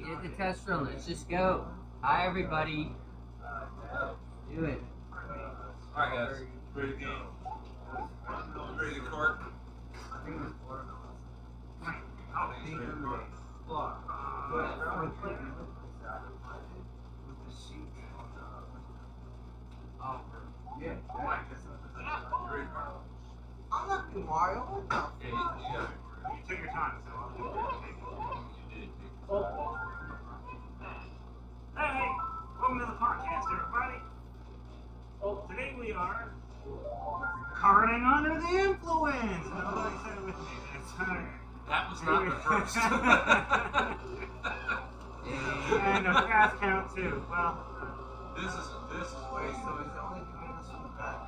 Get the test run. Let's just go. Hi, everybody. Do it. Alright, guys. Ready to go? Ready to kart? I'm not doing Mario. You took your time, so I'll do it. did. Hey, welcome to the podcast, everybody. Today we are Karting Under the Influence. Nobody said it with me. That's That was not the first. and a fast count too. Well, This is Wait, so is it only doing this from the back?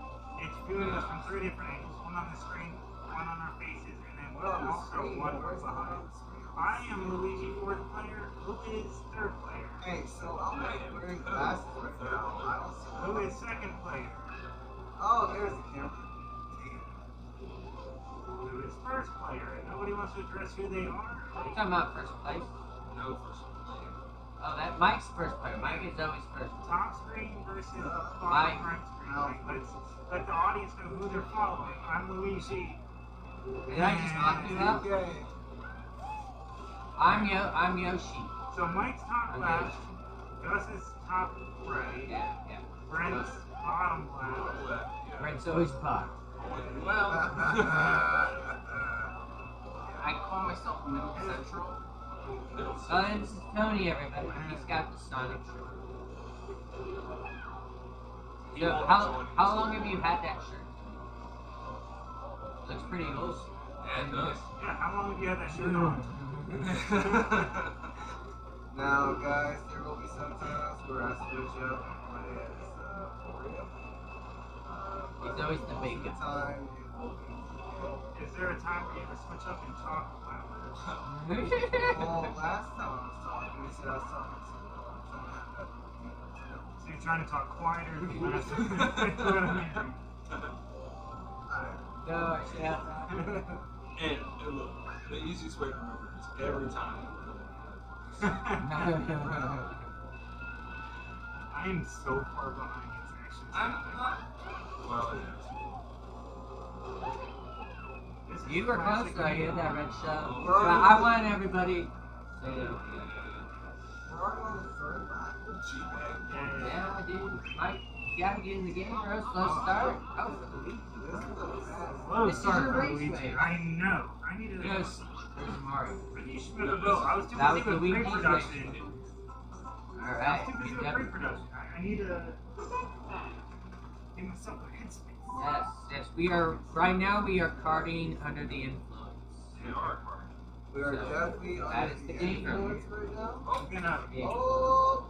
it's viewing us from three different angles. One on the screen, one on our faces, and then We're on the also screen. one Where's the behind. screen? I am Luigi, fourth player. Who is third player? Hey, so I'm wearing glasses right now. I don't see. Who is second player? Oh, there's the camera. Who is first player? And nobody wants to address who they are. You're talking about first place? no first player. Oh, that Mike's first player. Mike is always first. Top screen versus Mike. bottom right screen. Like, let the audience know who they're following. I'm Luigi. Did I just lock you up? Okay. I'm Yoshi. So Mike's top I'm left, Gus is top right, Yeah. Brent's bottom left. Brent's always bottom. Well, I call myself Middle Central. Oh, and this is Tony, everybody. He's got the Sonic shirt. So, how long have you had that shirt? Looks pretty old. and us. Yeah, how long have you had that shirt on? Now, guys, there will be some times where I switch up when it's Oreo. He's always the big guy. Time it will be. Is there a time where you ever switch up and talk loud? Well, last time I was talking, we said I was talking to So you're trying to talk quieter than last time? Gosh, yeah. And look, the easiest way to remember is every time. I am so far behind. It's actually I'm not. Well, This is You were close classic though, you had that video. red shell. Bro. I won, everybody. So, We're already on the third lap. G-Bag. yeah, dude. Mike, you gotta get in the game, bro. Slow start. Oh, This is a fast. Slow This is start your for race Luigi. way. I know. I need to. yes. There's Mario. You should be able to go. I was too That busy was with Luigi's pre-production. I Alright. was too busy with pre-production. I need to give myself a headspace. Yes. We are, right now, we are karting under the influence. We are. We are So, definitely that under is the the game. influence right now. I'm gonna. Yeah. Oh,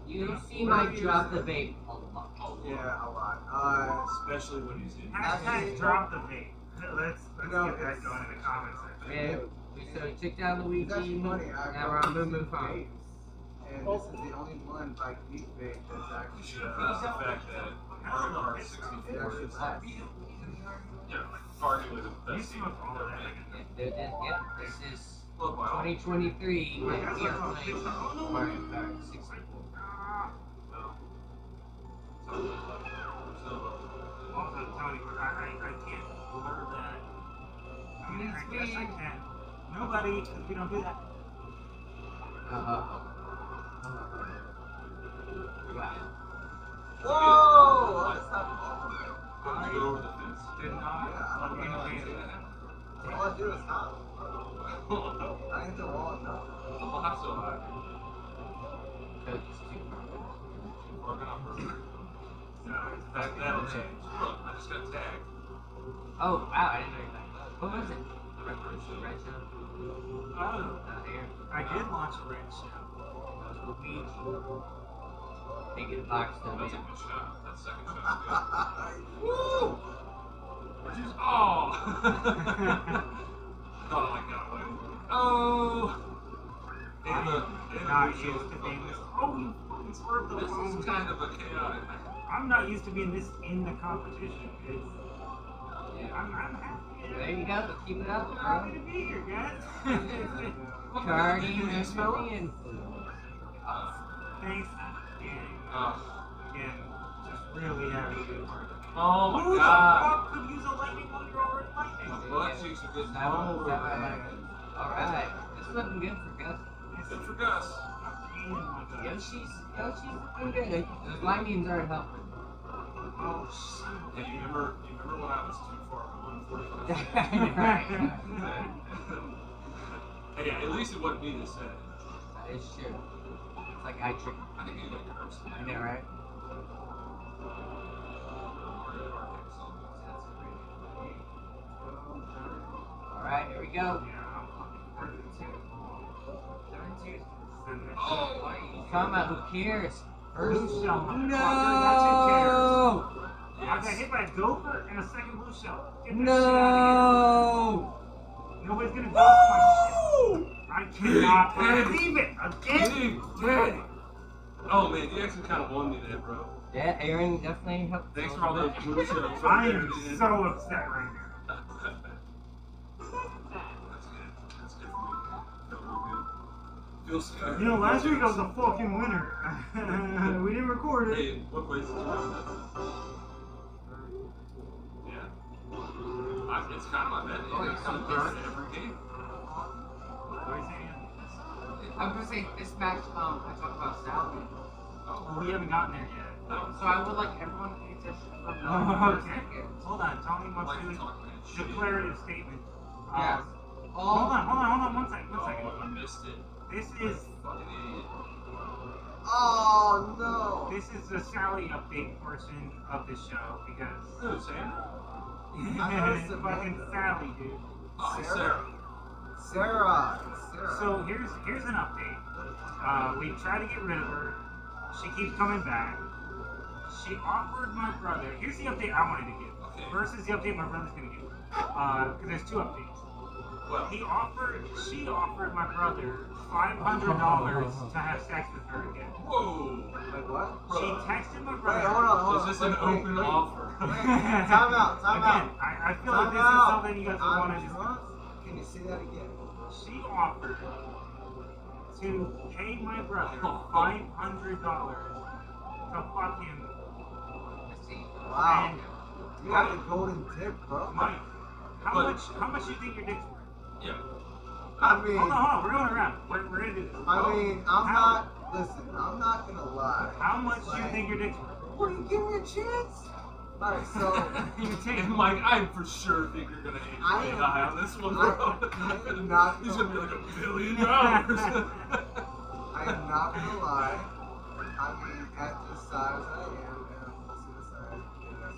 You see Mike drop the vape a lot. yeah, a lot. Especially when he's in. Hashtag drop the vape. Let's No, get that it's- going in the comments section. Yeah. So we took down Luigi. It's actually funny. Now we're on Moo Moo Farm. And this is the only one like Geek Vape that's You actually should have put the fact that Mario Kart 64 is arguably the You best game smoke all ever that. made. This is Look, wow. 2023 when we are playing Mario Kart 64. Also, Tony, I can't blur that. I mean, I guess I can. Nobody, because we don't do that. Wow. Whoa! That's not Couldn't go over the fence. Did not Yeah, I don't plug in know. the video. All I do is hop. I hit the wall enough. The box so high. Coach is too far. Working on perfect. That'll change. Look, I just got tagged. Oh, wow, I didn't know that. What was it? The record show. Red show? Oh, Here. I did launch a red show. That was Luigi. They get a box though. That's a good shot. That second shot is good. Woo! Which is oh! Thought I got away. Oh! I'm not used to being this. Oh, you fucking swerved the This wrong is kind of a chaotic. I'm not used to being this in the competition. I'm happy. There you go. Keep it up, I'm happy bro. to be here, guys. Karting Under the Influence. Thanks. Again, just really happy to. Oh my Who the god. fuck could use a lightning when you're already lightning? My butt cheeks are getting Oh, cold. alright. This is looking good for Gus. Good for Gus. Yoshi's looking good. Those lightnings aren't helping. Oh shit. Hey, you remember when I was too far on 45? Hey, at least it wasn't me that said it. That is true. It's like eye trick. I think you like curves. I know, right? Mario Kart kicks on. Alright, here we go. Oh! Come on, who cares? First, Blue shell, motherfucker, no! I got hit by a gopher and a second blue shell. Get that shit No! out of here. Nobody's gonna go for my shit. I cannot believe it again. Big Daddy! Oh man, you actually kind of won me there, bro. Yeah, Aaron definitely helped. Thanks for all those blue shells. I am so upset right now. That's good for me. Felt real good. Feels good. You know, last week I was a fucking winner. We didn't record it. Hey, what place is it? Yeah. It's kind of my bet. Oh, It's some something in every game. What are you saying? I'm gonna say this match, I talked about Sally. Oh, we haven't gotten there yet. So I would like everyone to pay attention from Oh, okay. Hold on, Tony I wants like to to talk man. Shit. declarative statement. Yes. Hold on, one second. Oh, I missed it. This is Fucking idiot. Oh no! this is the Sally update portion of the show because Who, Sandra? it's fucking Sally, dude. Oh, it's Sarah? Sarah. Sarah. So here's an update. We tried to get rid of her. She keeps coming back. She offered my brother. Here's the update I wanted to give. Okay. Versus the update my brother's gonna give. Because there's two updates. Well, She offered my brother $500 to have sex with her again. whoa. Wait, what? She texted my Wait, brother. hold on. Is this an open offer? Time out. Again, I feel like this is something you guys would want to I'm discuss. drunk. Can you say that again? She offered to pay my brother $500 to fuck him. Wow. And You got the golden tip, bro. Mike, how But- much do you think your dick's worth? Yeah. I mean, Hold on, we're going around. We're gonna do this. I mean, listen, I'm not gonna lie. How much It's do you like, think your dick's worth? What, you give me a chance? Alright, so, You take And Mike, I for sure think you're gonna aim I way am- high on this one, bro. I am not He's gonna be like $1 billion. I am not gonna lie. I mean, at the size I am, and I'm close to the size, and that's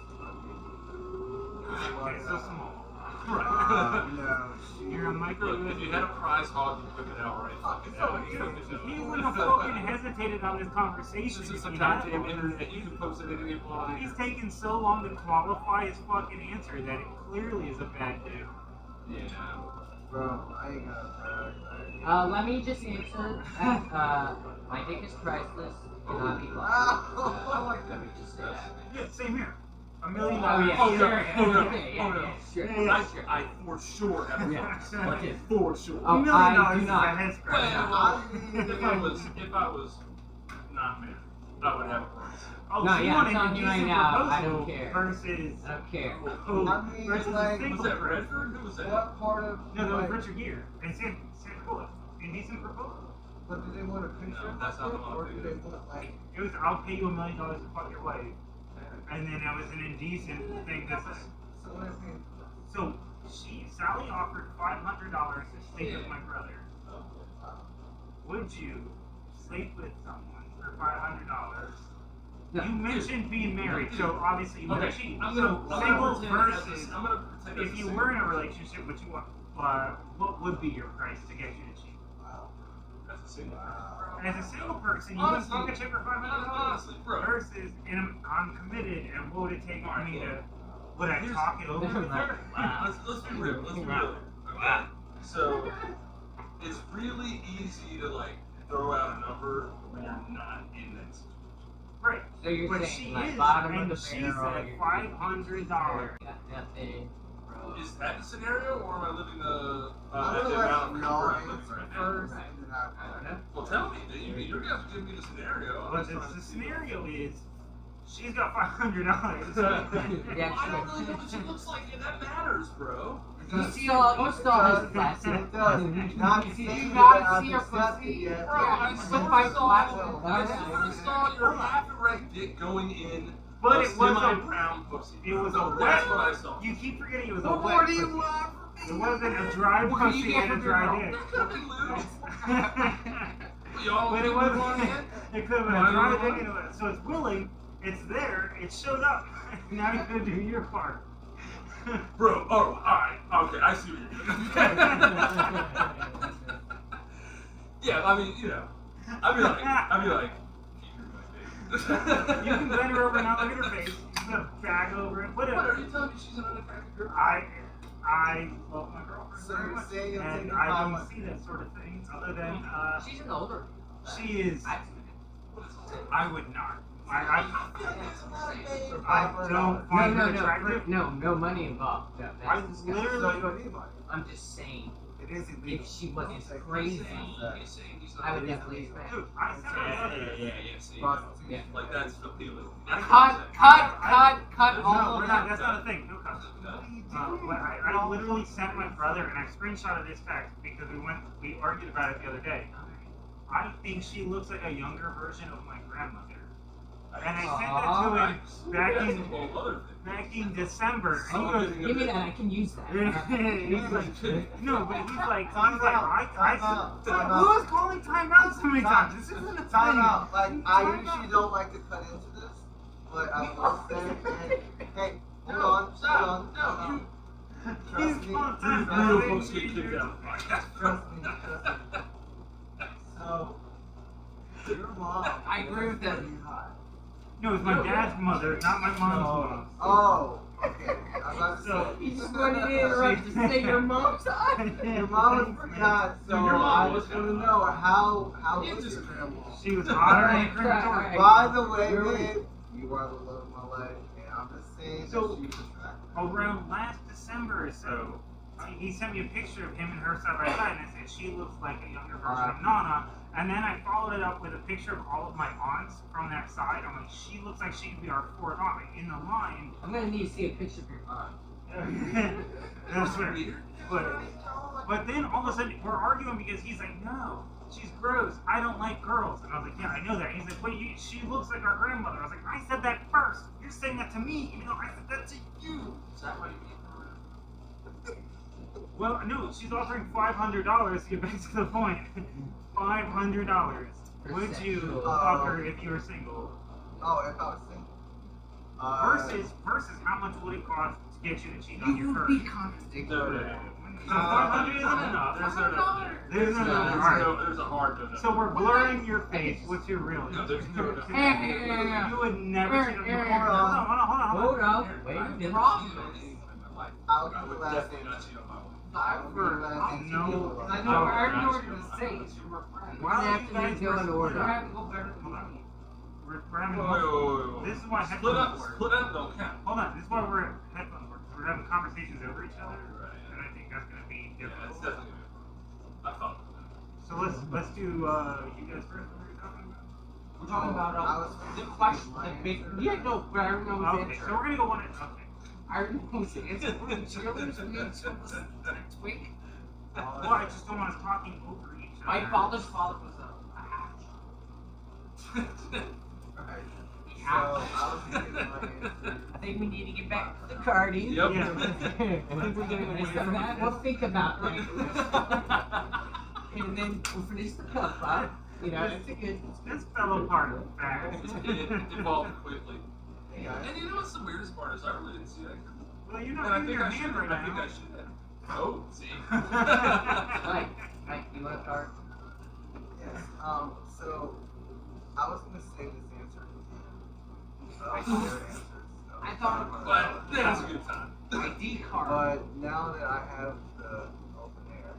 what Okay, so small. Right. no, You're a micro. Look, if you had a prize hog, you took it out right fucking out. He wouldn't have fucking hesitated on this conversation. This if is some he had goddamn one. internet. You can post it anything you want. He's taken so long to qualify his fucking answer that it clearly is a bad dude. Yeah. bro, I ain't gonna. Let me just answer that. My dick is priceless, cannot be bought. I like Let me just say that. Yeah, same here. $1 million. Oh yeah, Oh, no. sure. Oh, no. Yeah, Oh, no. sure. Yeah. Sure. I for sure have a Yeah. prize. Like, for sure. Oh, $1 million I do is not. a head scratcher. Well, I if I was not married, I would have a prize. Oh, No, so yeah, want I'm an telling you right indecent now, I proposal don't care. Versus. I don't care. Oh, I mean, versus like- a single Was that proposal. Redford? Who was that? what part of. No, that was like, Richard Gere. And Sam Bullock. Indecent proposal. But do they want a picture? No, that's not the one Or I'm do they thinking want, like. It was, I'll pay you $1 million to fuck your wife. And then that was an indecent thing to say. So what I mean. So, Sally offered $500 to sleep with my brother. Would you sleep with someone for $500? No. You mentioned being married, so obviously you wouldn't cheat. I'm So, gonna single pretend versus, I'm gonna pretend if you were in a relationship, what would be your price to get you to cheat? Wow. That's a single. And as a single person, you would Honestly, fuck a chick for $500 honestly, bro. versus, and I'm committed, and what would it take for me to, would I Here's- talk it over with her? Let's be real. Let's be real. Okay. So it's really easy to like throw out a number when you're not in that situation. Right. So you're But saying she like is, bottom of and the she barrel, said you're- $500. Got nothing, bro. Is that the scenario, or am I living I'm at gonna the let amount of y'all crap I'm living answer right now? first, and then I. Well, tell me. You're gonna have to give me the scenario. But the scenario is, she's got $500. Yeah, I don't really know what she looks like, and that matters, bro. You see all, you saw his glasses. It does. Not You saying that not I've see her accepted pussy? yet. Bro, I Yeah, sort but of by saw, glasses. your half-erect dick going in But a it was a, semi-brown pussy. it was a That's wet. what I saw. You keep forgetting it was a What wet more do you pussy. want? It wasn't a dry What can you pussy get and a from dry your dick. It could have been lubed. Y'all But it keep was moving on again? it could have been Why a dry not? dick and it was, so it's willing, it's there, it showed up. Now you gotta do your part. Bro, oh, alright, okay, I see what you're doing. Yeah, I mean, you know, I'd be like, keep your money, baby. You can bend her over now, look at her face. You can put a bag over it. What are you telling me she's an unattractive girl? I love my girlfriend So very you're much, saying you'll take and the I don't 500? see that sort of thing other than She's an older. she is. What is it? I would not. I feel like it's a lot of babe. I don't find her attractive. No money involved. No, I that's disgusting. So you literally. don't need money. I'm just saying, It is illegal. if she wasn't It's like crazy, He's saying he's not I would It is definitely illegal. expect. Dude, I said I love her. Yeah, see. Prostitution. Yeah. Like, that's appealing. That's Cut No, all we're of not. that. That's not a thing. No cuss. But I literally sent my brother, and I screenshotted this fact because we argued about it the other day. I think she looks like a younger version of my grandmother. And I sent that to him back in December. And he goes, Give me that, I can use that. he's like, no, but he's like, Time out. who is calling timeout so many times? This isn't a Time thing. out. Like, I usually don't like to cut into this, but I will say, hey, hold on. No, He's Trust me. calling you timeout. real folks get kicked out of the podcast. Trust me. So, your mom. I agree with that. Pretty hot. No, it's my dad's mother, not my mom's mom. Oh, okay. I'm about to So- say. You just wanted to interrupt to say your mom's on. Your mom was pretty hot, so Your mom I was just want to know how You was just- your grandma? She was hotter than a Alright, crematorium. By the way, babe, you are the love of my life, and I'm just saying So- that she was attractive. Around last December or so, he sent me a picture of him and her side by side, and I said, she looks like a younger version of Nana. And then I followed it up with a picture of all of my aunts from that side. I'm like, she looks like she could be our fourth aunt. Like, in the line. I'm gonna need to see a picture of your aunt. That's weird. But then all of a sudden, we're arguing because he's like, no, she's gross. I don't like girls. And I was like, yeah, I know that. And he's like, wait, she looks like our grandmother. I was like, I said that first. You're saying that to me, even though I said that to you. Is that why you mean? Well, no, she's offering $500 to get back to the point. $500. Would you fuck her if you were single? Oh, if I was single. Versus how much would it cost to get you to cheat on your You first? would be contradicting. No. So 500 isn't enough. There's no number. There's no number. There's a hard no. So we're blurring your face. What's your real name? No, there's no number. Hey. You would never cheat on your Hold partner. Hold on. Wait a minute. I'll I do would the last definitely name. not cheat on my wife. I'll do the last name. No. I know, I already know what you're gonna say. Why We're don't gonna you have guys to go in order. split We're up? gonna go better than me. We're having Wait. This is why Split headphones up, work. split up, don't count. Hold on. This is why we're at headphones work. We're having conversations over each other, Right. and I think that's gonna be Yeah, it's difficult. definitely good. I thought. So let's do you guys first. What are you talking about? We're talking about I was the question, the big. Yeah, no, but I already know his Okay, answer. so we're gonna go one at okay. I already know his answer. We're the cheerleaders. We need to next week. Well, I just don't want us talking over each other. My father's father was a. Alright. So, I was thinking my answer. I think we need to get back to the karting. Yep. Yeah. I think we're gonna finish some of that. We'll think about that. And then we'll finish the cup up. You know, it's a good. This fell apart fast. It evolved quickly. Hey, guys. And you know what's the weirdest part is I really didn't see that coming. Well, you're And not I moving think your I should hand have. right I think now. I should have. Oh, see. Mike, you want to start? Yes. So I was gonna say this answer. Their answers. So I thought- But that's a good time. ID card. But now that I have the open air,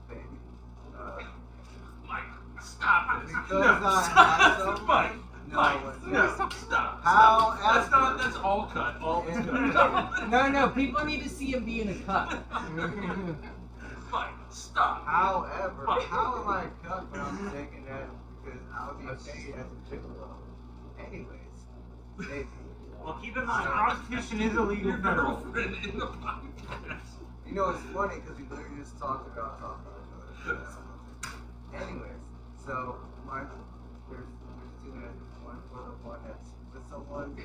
baby, Mike, stop this. because No, I stop. have so Mike, no, Mike, it's- no, stop. However, That's all cut. All is cut. No, people need to see him be in a cup. Mike, stop. however, how am I a cuck when I'm taking that because I'll be paid as a gigolo? Anyways, maybe. Well, keep in mind, prostitution is illegal Your federal. girlfriend in the podcast. You know, it's funny because we literally just talked about talking to each other. Anyways, so there's two men. One for the one that's with someone.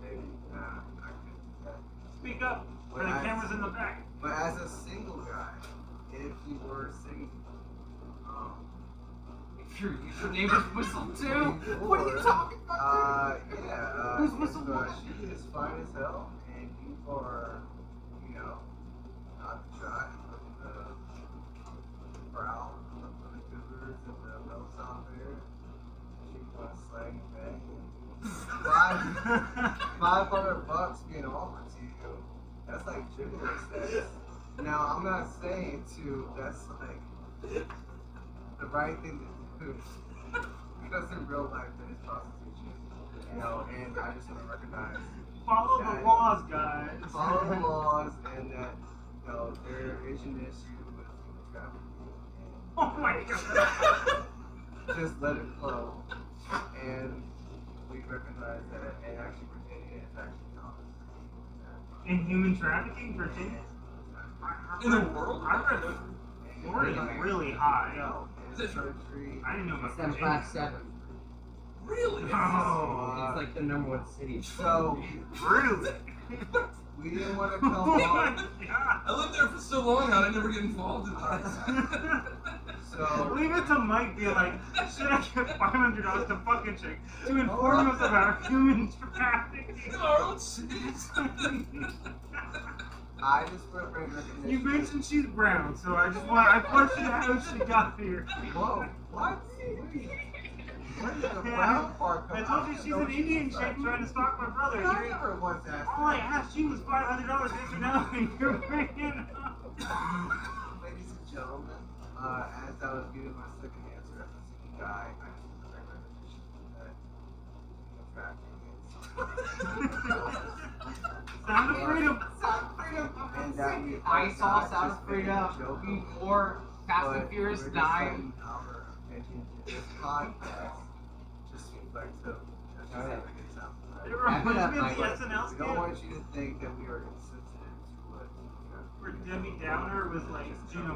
Maybe I could do that. Speak up, for the cameras in the back. But as a single guy, if you were single, Your neighbor's whistle too? What are you talking about? Who's whistle if she is fine as hell, and you are, not shy of the prowl of the cougars and the milks out there, she wants slang and bang. $500 being offered to you, that's like gigolo status. Now, I'm not saying that's like the right thing to do. Because in real life, that is prostitution. And I just want to recognize. Follow the laws, guys. Follow the laws, and that, there is an issue with human trafficking. Oh my god. Just let it flow. And we recognize that, and actually, Virginia is actually common. In human trafficking, Virginia? In the world? I read those. Florida's really high. No, Is it true? I didn't know about Virginia. 757. Really? Oh. It's like the #1 city. So, Really? we didn't want to come Oh my on. god. I lived there for so long, how'd I never get involved in that? So, Leave it to Mike be like, should I get $500 to fucking chick to inform us about human trafficking? In our own cities. I just want to bring recognition. You mentioned she's brown, so I questioned how she got here. Whoa, what? Where did the brown part come I out? told you she's an Indian chick trying to stalk my brother. I never once asked All I that. asked you was $500 yes or no, and you're bringing Ladies and gentlemen, as I was giving my second answer as a single guy, I just want to bring recognition that Sound of freedom. and that we I saw not Sound just of been Freedom joking, before Fast but and Furious we're just 9. letting our attention to this podcast just reflect to just have a good time. It reminds me of the We SNL don't skit want you to think that we are insensitive to what where Debbie Downer was like,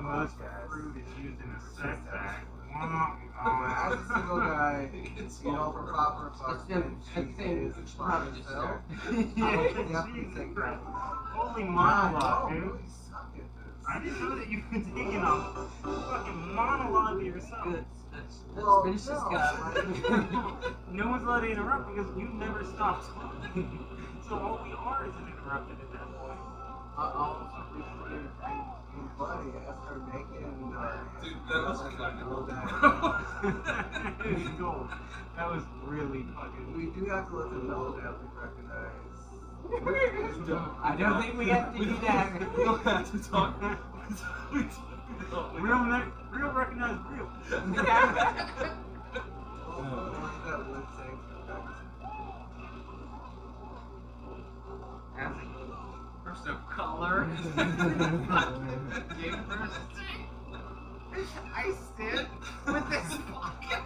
most fruit is used in a sex act. As a single guy, for proper fucking, she is fine as hell. Holy monologue, dude. I didn't know that you were taking a fucking monologue to yourself. Well, Finish this no, guy. No one's allowed to interrupt because you never stopped talking. So all we are is interrupted at that point. buddy, as her making Dude, that was kind of cool. It was gold. That was really fucking. we do have to let them know that we recognize. I don't think we have to do that. We don't have to talk. Real recognize real. Person of color. I stand with this pocket.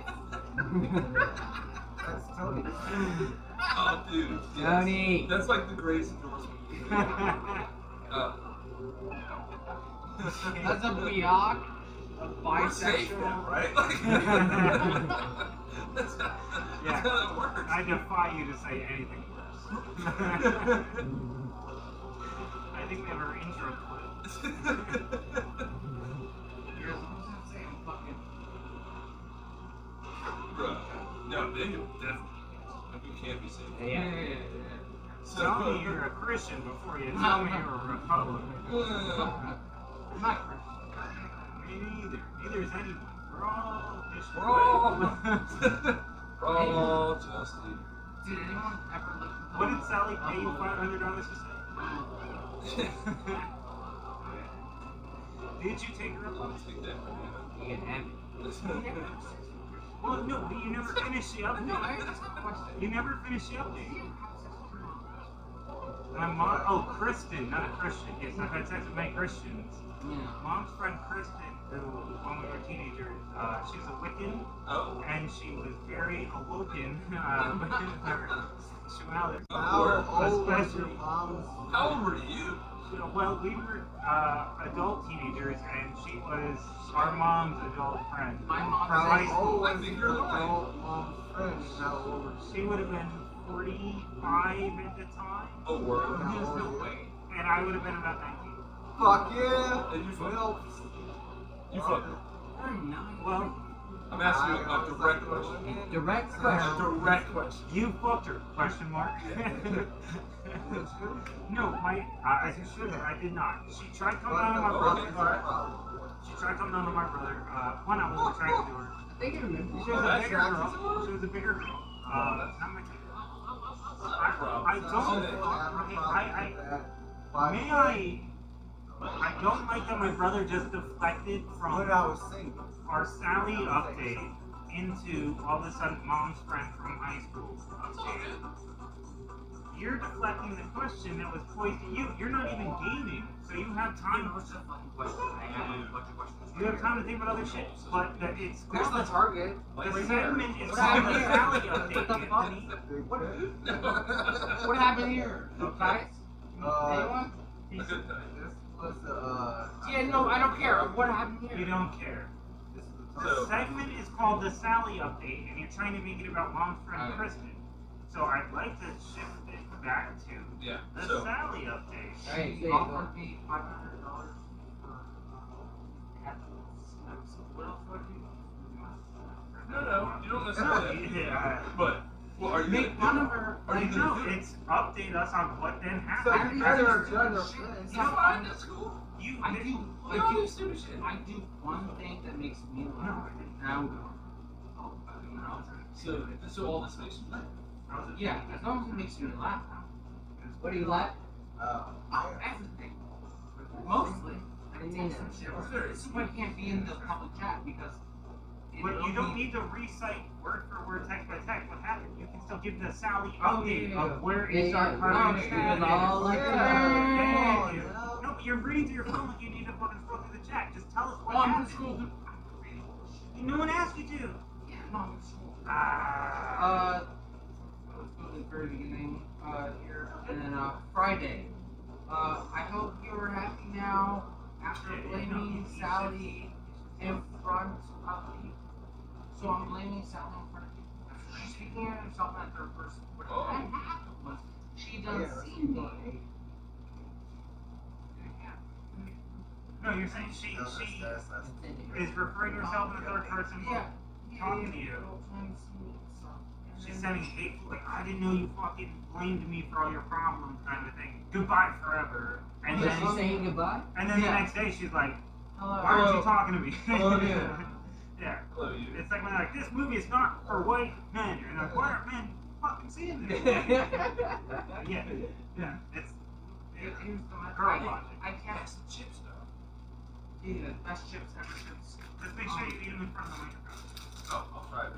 That's Tony. Oh, dude. Yes. Tony. That's like the greatest endorsement. That's a bioc, a We're safe bisexual. now, right? Like, that's how it works. I defy you to say anything worse. I think we have our intro clip. You're supposed to say I'm fucking. Bruh. No, they can definitely. You can't be safe. Yeah. So, Tell me you're a Christian before you tell me you're a Republican. I'm not Christian. Me neither. Neither is anyone. We're all Christian. We're all just eat. Did anyone ever look at What did Sally pay you $500 to say? Did you take her up on it? Speak that, man. You get heavy. Well, no, but you never finished the update. No, I just have a question. You never finished the update. My mom, oh, Kristen, not a Christian. Yes, I've had sex with many Christians. Yeah. Mom's friend Kristen, who, when we were teenagers, she's a Wiccan, Oh. and she was very awoken with her sexuality. How old was Especially, your mom's? How old were you? well, we were adult teenagers, and she was our mom's adult friend. My mom From high says- school. How old was your adult mom's friend? And how old was She would have been 45 at the time, Oh, word. There's no way. and I would have been about 19. Fuck yeah! And you fucked. Well, You fucked. I'm not. Well, I'm asking you a direct question. Direct A question. direct question. you fucked her? Question mark. No, I did not. She tried coming down on my brother. She tried coming down on my brother. One, I was attracted to her. I think I remember. She was a bigger girl. She was a bigger girl. Not my type. I don't like that my brother just deflected from when I was single. our Sally update into all of a sudden mom's friend from high school update. You're deflecting the question that was posed to you. You're not even gaming, so you have time. You have time to think about other shit. But that it's There's called the target. the segment is What called the happened Sally here? update, What the fuck? Anthony. What happened here? Guys? Anyone? A good thing. This was Yeah, no, I don't care. What happened You here? don't care. This is The segment is called the Sally update, and you're trying to make it about mom's friend Alright. Kristen. So I'd like to shift it back to Yeah. the So, Sally update. Alright, She so offered you me $500 for what else would you? no, you don't necessarily. Yeah. But, well, are you Make gonna fun do of it? her. Are you No, gonna do it? it's update us on what then So happened. you I guys are just- judging our shit. friends. It's fine, that's cool. You I did- do. We all do stupid shit. I do one thing that makes me No, laugh. I didn't. And I'm going. Oh, fucking no. So all this makes you laugh. That was a- Yeah, as long as it makes me laugh. What do you like? Oh, everything. Mostly. I mean, I can't be in the public chat because. But you don't need to recite word for word, text by text. What happened? You can still give the Sally Oh, update yeah. of where Yeah, is our yeah, current yeah, status. all like that. Thank you. No, but you're reading through your phone like you need to fucking scroll through the chat. Just tell us what Oh, I'm happened. scroll through. No one asked you to. Yeah, no, I'm scroll. Ah. Let's go to the very beginning here, and then Friday. I hope you are happy now after blaming Sally in front of people. So I'm blaming Sally in front of people. She's speaking of herself in third person. What happened was she doesn't see me. No, you're saying she is referring to herself in the third person. Yeah. Talking to you. She's sending hateful, like, I didn't know you fucking blamed me for all your problems kind of thing. Goodbye forever. And Is then, she saying goodbye? and then Yeah. the next day she's like, Hello. why aren't you talking to me? Hello, yeah. Yeah. Hello, you. It's like when they're like, this movie is not for white men. And like, why aren't men fucking seeing this? Yeah. Yeah. It's Here's the girl logic. I can't. Some chips, though. Yeah, best chips ever since. Just make sure you eat them in front of the microphone. Oh, I'll try it.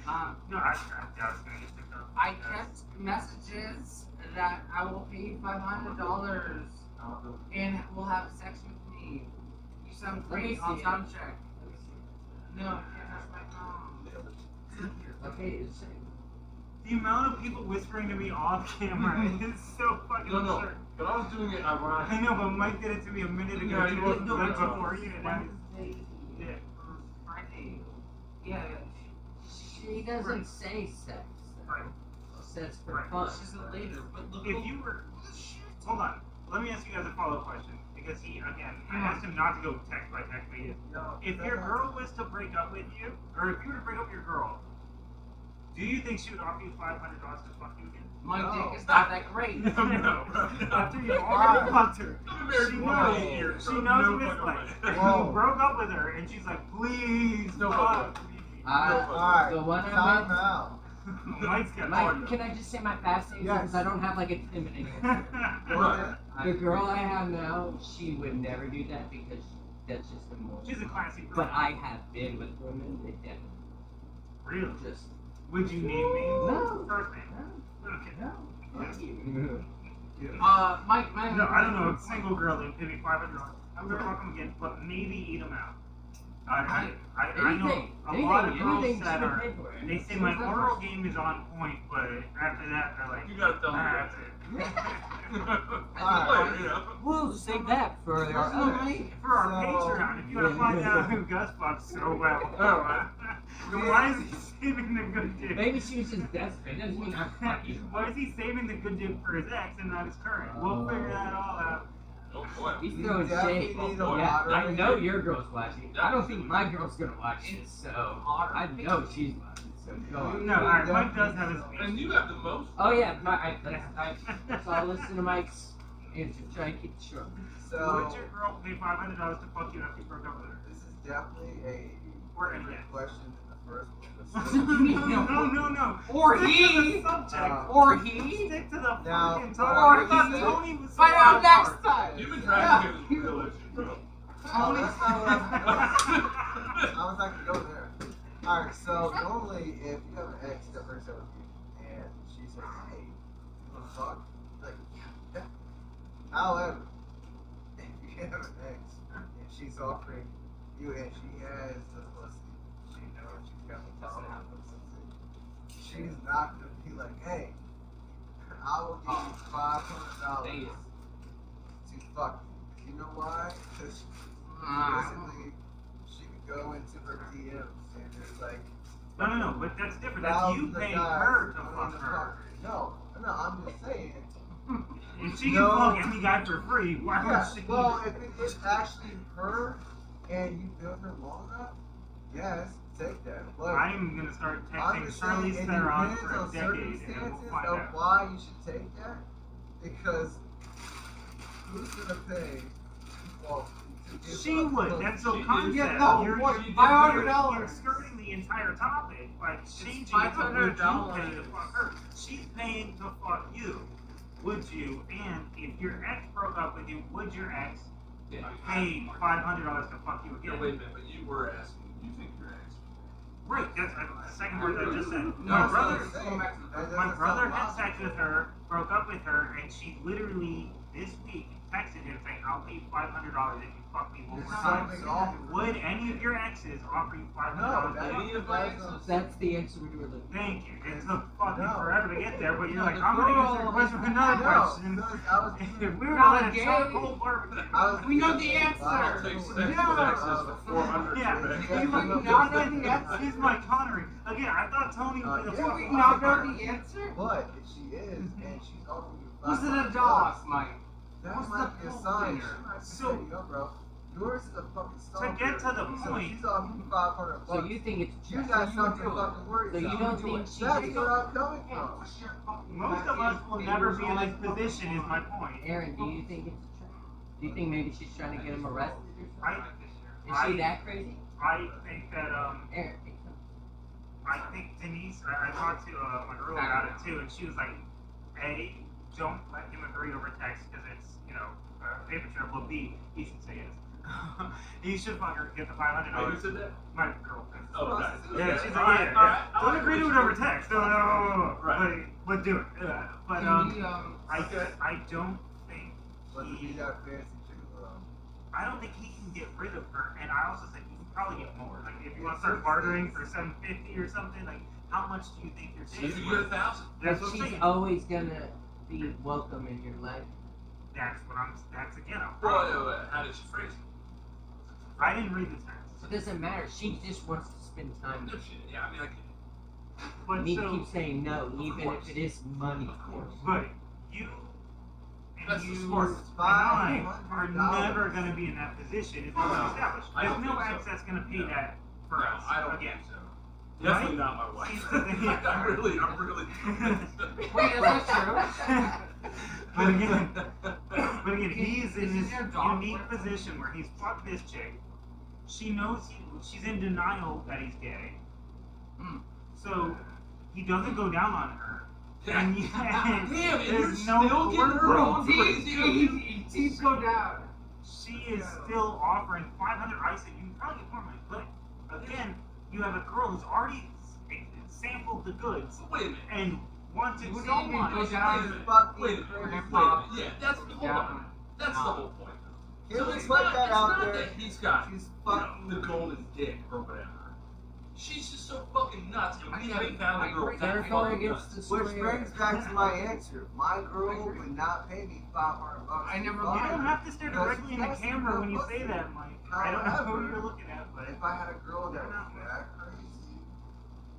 No, I was gonna get picked up. I kept messages that I will pay you $500 and will have sex with me. You sound great on sound check. No, I can't touch my phone. Okay, it's safe. The amount of people whispering to me off camera is so fucking No, absurd. but I was doing it I ironically. know, but Mike did it to me a minute ago. Yeah, He he wasn't did. doing it before you. and I- Wednesday, Yeah. Friday. Yeah, she doesn't say sex. Right. She says for Right. fun. She's a later, but look. If you were, hold on. Let me ask you guys a follow-up question because I asked him not to go text by text, but he did. If your girl was to break up with you, or if you were to break up with your girl, do you think she would offer you $500 to fuck you again? My No. dick is not that great. No, bro. After you already fucked her, married she for knows. 8 years. She No knows what it's fucking like. way. Whoa. You broke up with her, and she's like, "Please, No fuck fucking me." Alright, the one time I out. Mike's got Mike, can I just say my fast name Yes. because I don't have like a intimidating. Right. The girl I have now, she would never do that because that's just the most. She's a classy girl. But I have been with women that definitely. Really? Just Would you name me? No. First name. no, Okay. no. Thank you. Yeah. Mike. No, I don't know. A single girl that paid me $500. I'm gonna fuck them again, but maybe eat them out. I know a lot of girls that are. They say my oral game is on point, but after that they're like, You gotta tell me that's Alright. You know? We'll save that for our For our Patreon, if you want to find out who Gus fucks so well, why is he saving the good dick? Maybe she was just desperate. Doesn't mean I'm fucking. Why is he saving the good dick for his ex and not his current? We'll figure that all out. Oh boy. He's You throwing definitely shade. need a Yeah, I moderator. know your girl's watching. I don't think my girl's gonna watch this, so I know she's watching. So go on. No, alright, Mike does have his And you have the most. Oh yeah, so I'll listen to Mike's answer. Try and keep it short. So Would your girl pay $500 to fuck you after you broke up with her? this is definitely a Or different yes. question than the first one. No. Or Stick he. to the subject. Or he. Stick to the Now, fucking or topic. I thought he- Tony was Find out next time. You've been dragging him with real issues, bro. Oh, that's not what I was not gonna go there. Alright, so normally if you have an ex that breaks up with you and she says, hey, you wanna fuck? Like, yeah. However, if you have an ex and she's offering you and she has the pussy, she knows she's got the power of the pussy, she's not gonna be like, hey, I will give you $500 to fuck you. You know why? Because basically, she could go into her DMs and there's like No, but that's different. That's you thousands of paying guys her to wanting fuck her. No, I'm just saying. If she can No. fuck any guy for free, why Yeah, would she? well, if it is actually her and you build her long enough, yes, take that. But I'm gonna start I'm texting just Shirley saying, it Theron depends for a on decade, and circumstances we'll find of out. why you should take that. Because who's gonna pay? Well, to give She up would. pussy? That's so She concept. did. No, You're what, $500? You're skirting the entire topic by changing it to $500. would you pay to fuck her. She's paying to fuck you. Would you? And if your ex broke up with you, would your ex Yeah. pay $500 to fuck you No, again? wait a minute, but you were asking, you think your ex? Right. That's the second part that I just said. No, My That's what brother. I'm saying. That My doesn't brother sound had sex logical. with her, broke up with her, and she literally this week texted him saying, "I'll pay $500 if you fuck me one more There's time." something off. Would any of your exes offer you $500? No, to any fuck of my exes. That's the answer we were looking for. Thank you. It took fucking No. forever to get there, but you're No, like, the I'm gonna girl- answer your question with another No, question. because I was If we were Not to let it gay. charcoal barbecue. I was We know the answer. I'll take sex with Yeah. exes for 400 Yeah, for he's ex. like, not know the answer? he's Mike Connery. Again, I thought Tony would be the yeah, Do we fucking not know expert. the answer? But if she is and she's offering you Was it a $500, dog, Mike? that What's might the be a point sign. there? She might be So- saying, yo, bro, yours is a fucking stalker. get to the So point. she's offering you $500. So you think it's You true? got So something you to would do it. fucking worry So you about. don't think she That's did where it? I'm coming from. Most of us will never be in this position, is my point. Aaron, do you think it's true? Do you think maybe she's trying to get him arrested or I, something? Is she that crazy? I think that Aaron, I think Denise. I talked to my girl about it too, and she was like, "A, don't let him agree over text because it's a paper trail. But B, he should say yes. He should fucking get the Who $500. said that? My girlfriend. Oh, nice. Yeah, she's like, All right, yeah, all right. don't agree to it over text. No. Right. But do it. But can we, I don't think But he. you got fancy too, I don't think he can get rid of her, and I also think he can probably get more. Like if you want to start bartering for $750 or something, like how much do you think you're She taking? could get 1,000. That's but what I'm she's saying. always gonna be welcome in your life. That's again a Well, problem. how did she phrase it? I didn't read the It text. doesn't matter. She just wants to spend time No with shit. Yeah, I mean, But you. He so, keeps saying no, even course. if it is money. of course. but you and That's the you smart. and I are $500. never going to be in that position. It's already established. I There's don't no think so. ex that's going to pay No. that for No, us I don't again. think so. Definitely not my wife. I'm really. Wait, that's not true. But again, he's in This is this your dog. unique position where he's fucked this chick. She knows she's in denial that he's gay. Mm. So he doesn't go down on her. And yet, Damn, and you're there's no still getting her court. going crazy. Teeth go down. She is still offering $500. I said you can probably get more money, but again, you have a girl who's already sample the goods Wait a minute. and want it You wouldn't so even much. go down Wait a to minute. fucking Wait a minute. crazy. Wait a minute. Yeah, that's hold Yeah. on. That's the whole point. Can So we it's put not, that it's out not there? that he's got She's you know, fucking. the golden dick or whatever. She's just so fucking nuts, and we haven't found a girl that Therefore, fucking against nuts. the Which square. brings back to my answer. My girl would not pay me $500. I never You mind. don't have to stare directly in the camera when you say that, Mike. I don't know who However, you're looking at, but If I had a girl that was that crazy,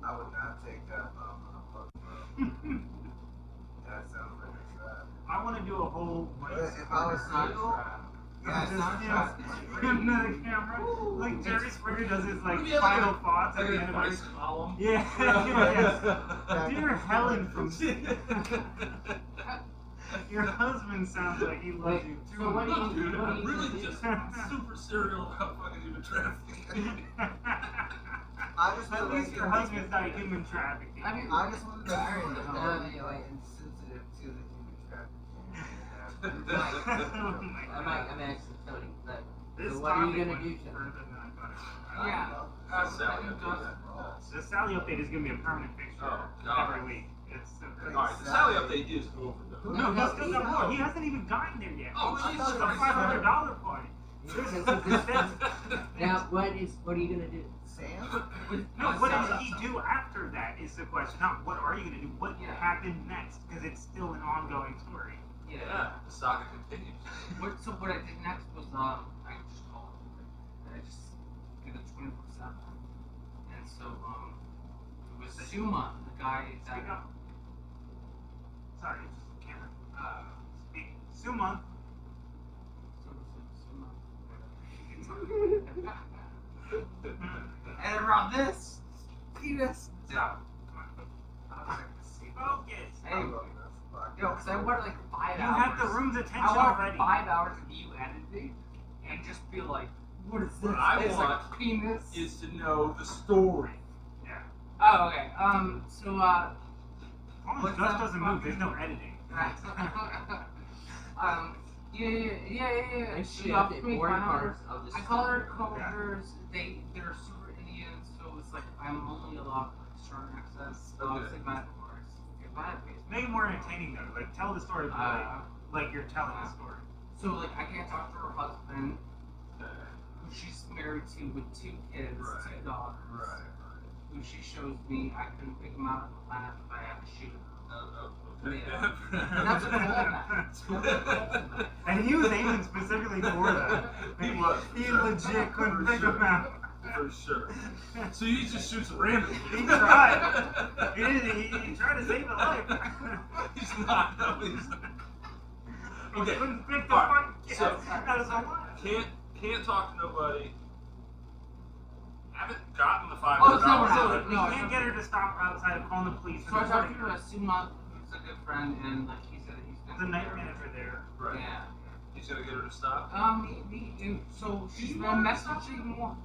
I would not take that motherfucker. That sounds like a trap. I want to do a whole. But if I was It's not single, trap. yeah, it's not trap. In the camera, like Jerry Springer does his like Maybe have final like thoughts at Like the an end of every. advice column. Yeah, yes. Dear Helen from your husband sounds like he loves you too So what do much. you- Dude, what do I'm you really do? just super serial about fucking human trafficking. I just At feel least like your husband's not human trafficking. I mean, I just want to Very be well. very like insensitive to the human trafficking. Oh my I'm actually Tony. But, This so what are you topic gonna went do tonight? further than I thought it would. yeah. Sally, I think update The Sally update is gonna be a permanent fixture Oh, God. every week. It's Alright, the Sally update is over though. no, he's still got more. He hasn't even gotten there yet. Oh, It's Jesus a Christ. $500 point. Now, what are you gonna do? Sam? No, what does he do after that is the question. Not what are you gonna do? What Yeah. happened next? Because it's still an ongoing story. Yeah, the saga continues. So what I did next was I just called. I just did a 24/7, and so it was Suma, the guy that Speak up. Sorry, it's just the camera. Speak. Suma. And around this penis. Stop. Hey, Focus. yo, because I wanted like 5 You hours. have the room's attention I wanted already. 5 hours of you editing and just be like, what is this? What I It's want like a penis. Is to know the story. Yeah. Oh, okay. So As long as What's Gus that doesn't move, fucking- there's no editing. Yeah. And She she offered update me boring $5. parts of the I call her coworkers. They're super Indian, so it's like I'm only allowed certain access. So Okay. obviously my divorce. Make it more entertaining though. Like tell the story like you're telling the story. So like I can't talk to her husband, who she's married to with 2 kids, Right. 2 daughters. Who she shows me I can pick them out of the planet if I have to shoot them. That's a cool match. And he was aiming specifically for that. He was. He legit couldn't pick him out. For sure. So he just shoots randomly. He tried. He tried to save a life. He's not. No, he's not. He Okay. couldn't pick the Alright, fucking so- out of the life. Can't talk to nobody. Haven't gotten the $500. Oh, it's not So worth it. you No, can't get her to stop outside of calling the police. So I and talked reporting to her. Suma, who's a good friend, and like he said that he's There's a night manager there. Right. Yeah. He's gonna get her to stop. So she's been messaging more.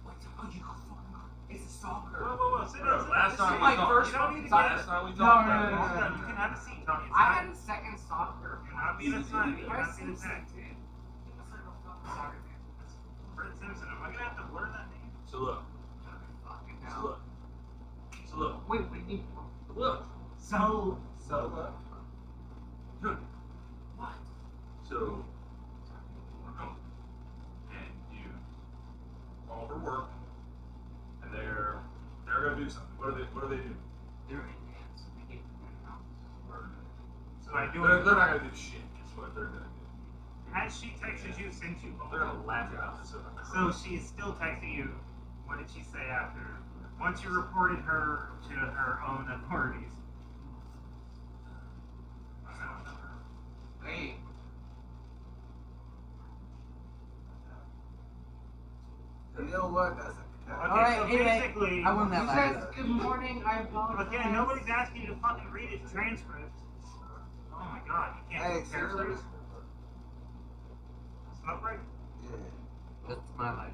What? Oh, you go fucking. It's a stalker. Whoa, sit down. Last time my we talked. first You don't need to time. get Last time we No, talked no, about no, it. no. You can have a seat, Tony. It's I not- had a second stalker. You're not being a son. You're not being a Simpson sex. did. He was like a fucking soccer fan. Brett Simpson. Am I gonna have to blur that name? So look. Fucking So hell. look. So look. Wait, what do you mean? Look. So What? So, and you call for work, and they're gonna do something. What do they do? They're Indians. They hate the house. So I do. They're not gonna do shit. Is what they're gonna do. Has she texted you since you They're gonna laugh about this. So she's still texting you. What did she say after? Once you reported her to her own authorities. Hey. You know what? That's a Okay, Alright, so anyway, basically, I won You that guys, last. good morning. I apologize. again, nobody's asking you to fucking read his transcript. Oh my god, you can't Hey, do transcripts. seriously? Smoke break? Yeah. That's my lighter.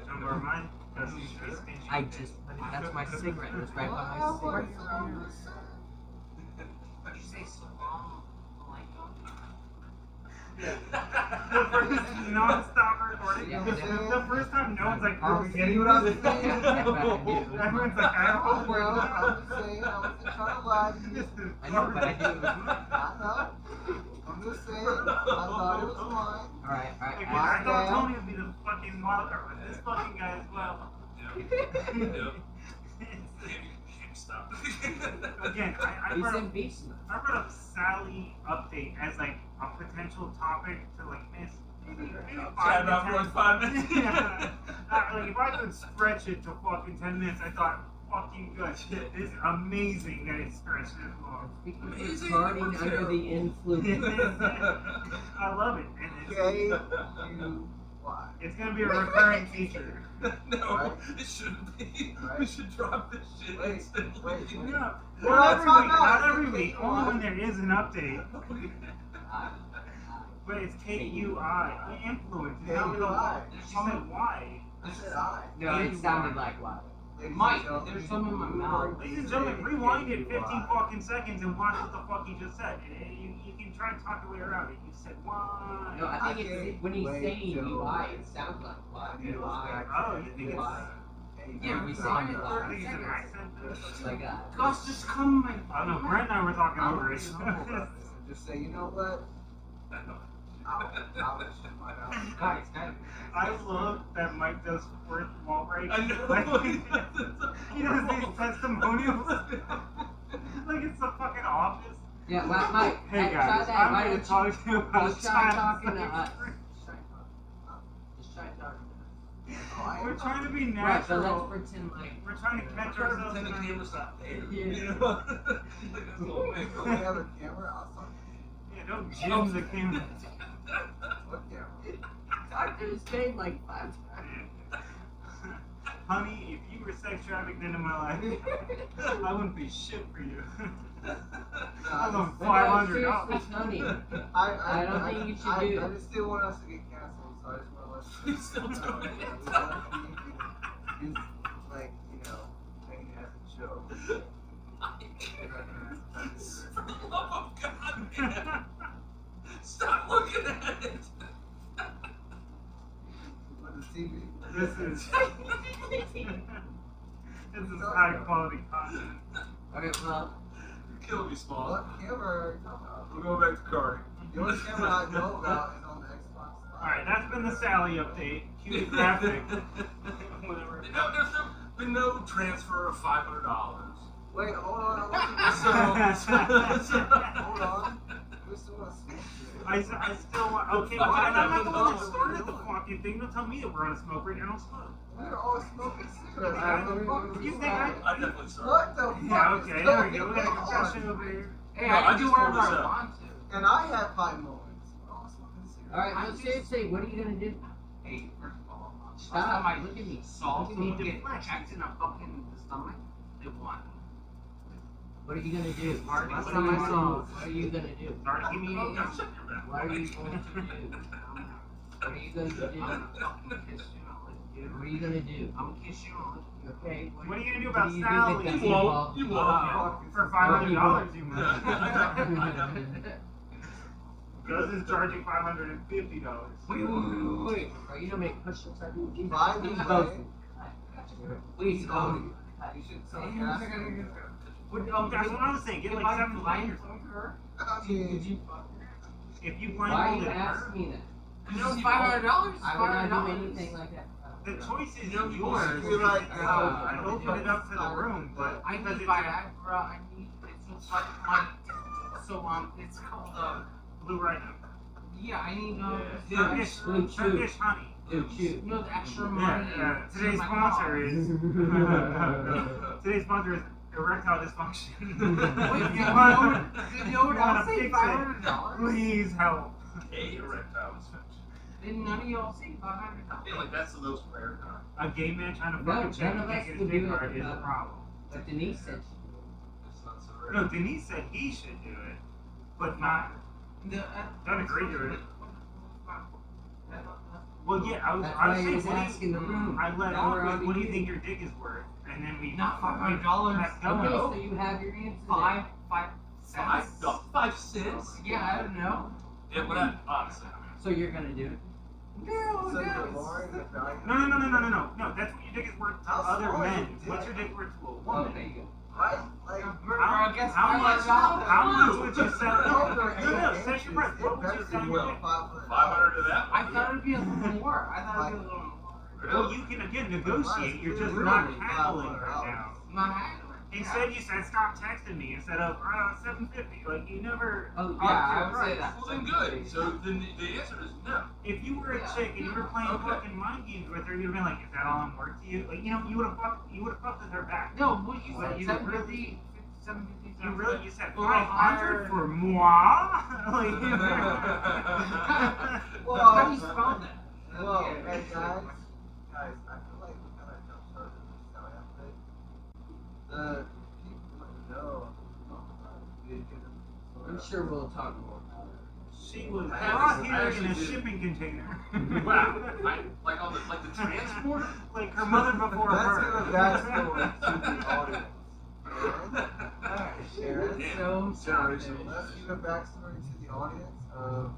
Don't borrow mine. Because he's stingy. That's my cigarette. It's right by my cigarette. Did you say salam alaikum? Non-stop recording. Yeah. The first time, no one's like, You are we see getting what I'm this? saying? Everyone's like, I hope we're I'm not. just saying, I wasn't trying to lie to you. I know, but I do it with you. I know. I'm just saying, I thought it was fine. Alright, Like, alright. I thought Tony would be the fucking wild card, but this fucking guy as well. Yep. Stop. Again, I He's brought in up, beast I brought up Sally update as like a potential topic to like miss. Maybe Chat 5 about for like 5 minutes. Yeah. Like if I could stretch it to fucking 10 minutes, I thought fucking good. It's amazing that it's stretched this long. Speaking Amazing. of karting under the influence. I love it, and K.U.I. it's gonna be a recurring feature. No, Right. it shouldn't be. Right. We should drop this shit Wait, instantly. wait. No, We're not not every week. talking about Not it. every week. Only when there is an update. But it's K.U.I. Influence. It's not really K.U.I. She said why. I said I. No, it sounded like wow. Ladies and Mike, gentlemen, there's some in my mouth. Ladies and gentlemen, rewind it 15 K.U.I. fucking seconds and watch what the fuck he just said. You can try to talk your way around it. You said why. No, I think it's when he's Wait saying till- UI, it sounds like why. UI. Oh, you think it's Why? Yeah, we K.U.I. said it I 30 think it's an seconds. accent. Like Gus, just come my. I don't know. Brent and I were talking I over don't it. know about this. And just say, you know what? I'll let you find out. guys, I love that Mike does fourth wall break. I know. Like, he does these testimonials. Like it's the fucking office. yeah, Mike. Hey try guys, that. I'm Why going don't to talk to you about just try talking to China's us. like- Just try talking. We're trying to be Right, so natural. let's pretend like. We're trying to catch Trying to ourselves. pretend the in our- camera's not there. Yeah. You know? Like, that's the whole thing. Don't we have a camera outside? Yeah, don't jam the camera. What camera? Doctor's paid like 5 times. Honey, if you were sex trafficked into my life, I wouldn't be shit for you. I want But no, $500. seriously, Tony. I don't think you should do it. I just still want us to get canceled, so I just want to let He's still doing it. He's like, you know, taking it as a joke. For the love of God, man. Stop looking at it. But the TV. This is high quality content. Okay, well, You're killing me, Small. What camera are you talking about? We'll go back to karting. The only camera I know about is on the Xbox Live. Alright, that's been the Sally update. Cue the graphic. Whatever. No, there's been no transfer of $500. Wait, hold on. I So, hold on. We still want to smoke I still want. Okay, well, I'm not the one that started the fucking thing. Don't tell me that we're on a smoke break. I don't smoke. We're all smoking cigarettes. I What the fuck You is think that? I definitely started. What the fuck? Yeah, is okay, there we going go. We got a on? confession over here. Hey, No, I I can do just pulled whatever this I up. want to. And I have 5 moments. We're all smoking cigarettes. alright, well, seriously, what are you gonna do? Hey, first of all, last Stop. time I look at me, saw Look at me someone get deflect. checked in a fucking stomach, they won. What are you gonna do? Marty, Last what time do I you saw, want? what are you gonna do? Sorry, give me. Oh, God, shut your mouth. What are you going to do? What are you going to do? I'm gonna fucking kiss you and lick you. What are you gonna do? I'm gonna kiss you and lick you. Okay. What are you gonna do what about do you do Sally? that gets You won't. involved? You won't. For $500, you might. I know. Gus is charging $550. Wait. Are you gonna make push-ups? I do. By the way, Please go. you should tell Cass. That's what I was saying. Get If like I 7 blind fingers. from her, I Did mean, you fuck her? If you Why are blindfolded you her, asking me that? you know, $500. I would not do anything like that. the choice is You know, you yours. you're like, I open it up to the room, but I because need it's Viagra. I need it's like my so it's called blue rhino. yeah. I need Yeah. Turkish, Blue chew. Turkish honey. Dude, shoot. you know the extra Yeah, money. today's my sponsor car. is today's sponsor is erectile dysfunction. Wait, If you you know want- what? You know what you wanna else? Say fix it, $500. Please help. A erectile dysfunction. Did none of y'all say $500? I feel like that's the most rare kind. A gay man trying to No, fucking check none of and us get his would dick do it. hard is a problem. But Denise said she It's not so rare. No, Denise said he should do it, but not. Don't agree to it. Well, yeah, I was. That's I why was he saying, was asking the room. I let Now we're off on with, what do you to think your dick is worth? And then we Not $500. kept going. Okay, No. so you have your answer. Five Five, cents. no, 5 cents? Yeah, I don't know. Yeah, what I honestly, So you're gonna do it? No, So you're no. lowering the value. No. That's what your dick is worth to How other small is men. your dick? What's your dick worth to a woman? Okay, good. Right? Like, How much would you sell? No, set your price. What would you sell your dick? 500 to that I one. thought it'd be a little more. I thought it'd be a little more. Well, you can again negotiate. You're just not haggling right now. My haggling. Instead, you said stop texting me instead of $750. Like you never. Oh, Yeah, upped your I would say price. that. Well, then good. So then the answer is no. If you were a chick and you were playing Okay. fucking mind games with her, you'd have been like, "Is that all I'm worth to you?" Like you would have fucked with her back. No, what you Well, said? you 750, 750. You said Well, 500 for moi. Like, Well, How do you spell that? well, hey guys, I feel like we kind of jump started this selling aspect. The people might know. I'm sure we'll talk more about it. she was I brought actually here in a did. shipping container. Wow. Like on the transporter? Like her mother before Let's her. give a backstory to the audience. Alright, Sharon. So Generation. Let's give a backstory to the audience of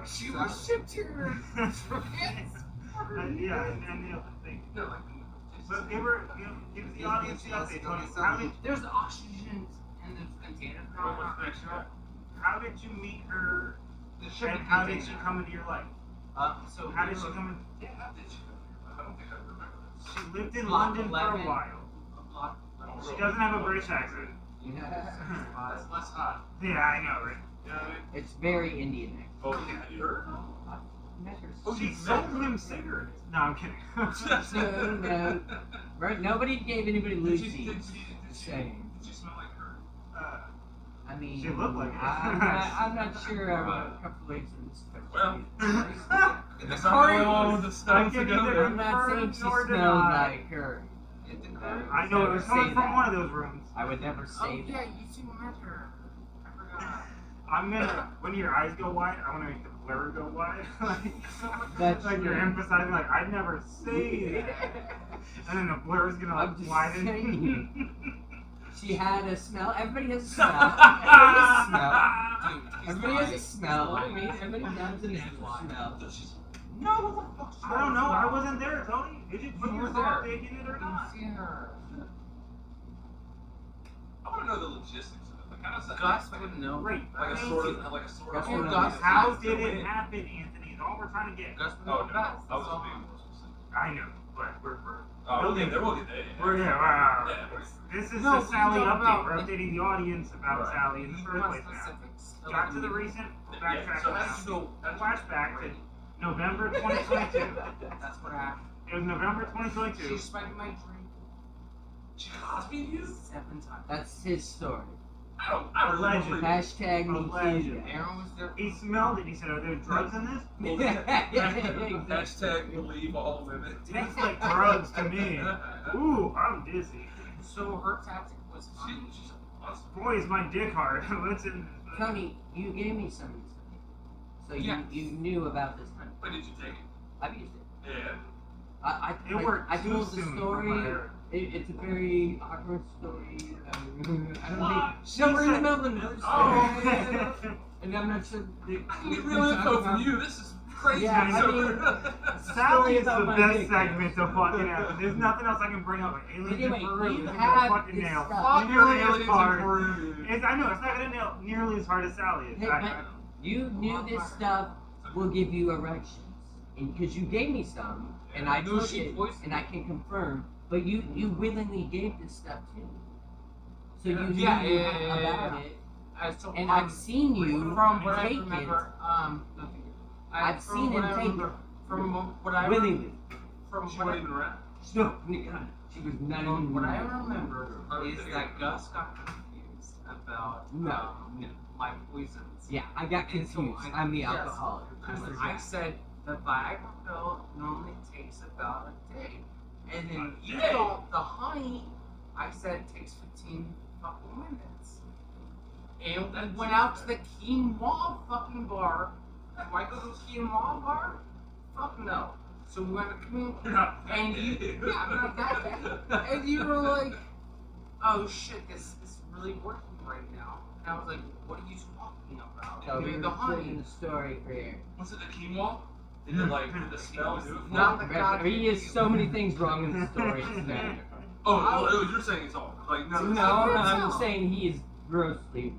She was shipped here. Yeah, and the other thing. No, like, But give the audience the update. Tony. There's oxygen in this container. what's next? How did you meet her? The And shipping how did container. she come into your life? So How did she come in? Yeah, how did you? I don't think I remember this. She lived in Block London 11. for a while. Block. She doesn't have a British accent. That's less hot. Yeah, I know, right? You know what I mean? it's very Indian. Actually. Oh, yeah, you heard? Met her. Oh, She you sold met her? him cigarettes. No, I'm kidding. No. Right? Nobody gave anybody Did she, Lucy. did she smell like her? I mean, She looked like it. I'm not sure. I'm a couple ways in this question. Well, The it's not the only one with the I stuff to can go either there. I'm not saying she Nor smelled did I. like her. I know it was Say coming from that. one of those rooms. I would never Oh say yeah, that. you two met her. I forgot. I'm gonna, when your eyes go wide, I want to make the blur go wide. That's like you're true. emphasizing, like, I'd never say that. And then the blur is gonna I'm like just widen. saying. She had a smell. Everybody has a smell. Everybody has a smell. Dude, Everybody has a smell. I mean, everybody has a natural smell. No, what the fuck? I don't know, I wasn't there, Tony. Did you put You your were thought there. taking it or I not? didn't see her. I want to know the logistics of it. Like, how does that Gus wouldn't know. Great. like a Thank sort you. of, like a sort Gus of. would know. Gus, How Gus did would it know. happen, Anthony? Is all we're trying to get. Gus would Oh, know no. best. I was That's all. just being more specific. I know, but we're Oh, we'll get there. We'll get there. We're yeah, Yeah, this is No, the we Sally talk update. about- We're updating the audience about Right. Sally in the You first want place now. specifics? Got to the recent Yeah, backtrack. so how did you go? how did you Flashback go- to November 2022. That's what happened. It was November 2022. She spiked my drink She copied you? 7 times. That's his story. I really Alleged. don't believe it. Hashtag me Alleged. too. Aaron was there. He smelled it. He said, "Are there drugs in this?" Hashtag believe all women. Tastes like drugs to me. Ooh, I'm dizzy. So her tactic was She's awesome. Boy, is my dick hard. Listen. Tony, you gave me some of these things. So Yes. you knew about this honey. When did you take it? I've used it. Yeah. It worked I too told the soon for story. my hair. It's a very awkward story. I don't What? think. No, we're in the middle of another story. Oh. And I'm not sure. I can get real info from you. This is crazy. Yeah, I So- mean- Sally is about the my best dick. segment to fucking have. There's nothing else I can bring up. Like aliens Anyway, in Peru. you It's gonna had fucking this nail. stuff. Not nearly as Aliens in hard. Peru, dude. I know it's not gonna nail nearly as hard as Sally is. Hey, but you knew this stuff will give you erections, and because you gave me some, and I No, took she it, poisoned and I can confirm. But you willingly gave this stuff to me, so you knew Yeah, about yeah. it, So, and I've seen you from what I take remember, I've from seen what him I take remember, from what I it willingly. from She what wasn't I, even around. No, she was not from even. what I remember is that Gus got confused about No. my poisons. Yeah, I got And so confused. I- I'm the yes. alcoholic. I said the Viagra pill normally takes about a day, and then you thought the honey. I said takes 15 fucking minutes, and we went out to the K.U.I fucking bar. Michael goes K.U.I bar? Fuck no. So we went to K.U.I, and you, yeah, I'm not that bad. And you were like, oh shit, this is really working right now. And I was like, what are you talking about? So And we you're were the honey. splitting the story for here. Was it the quinoa? Did the smell do it? Not the God. He is so many things wrong in the story. Oh, you're saying it's all like no. No, I'm saying he is grossly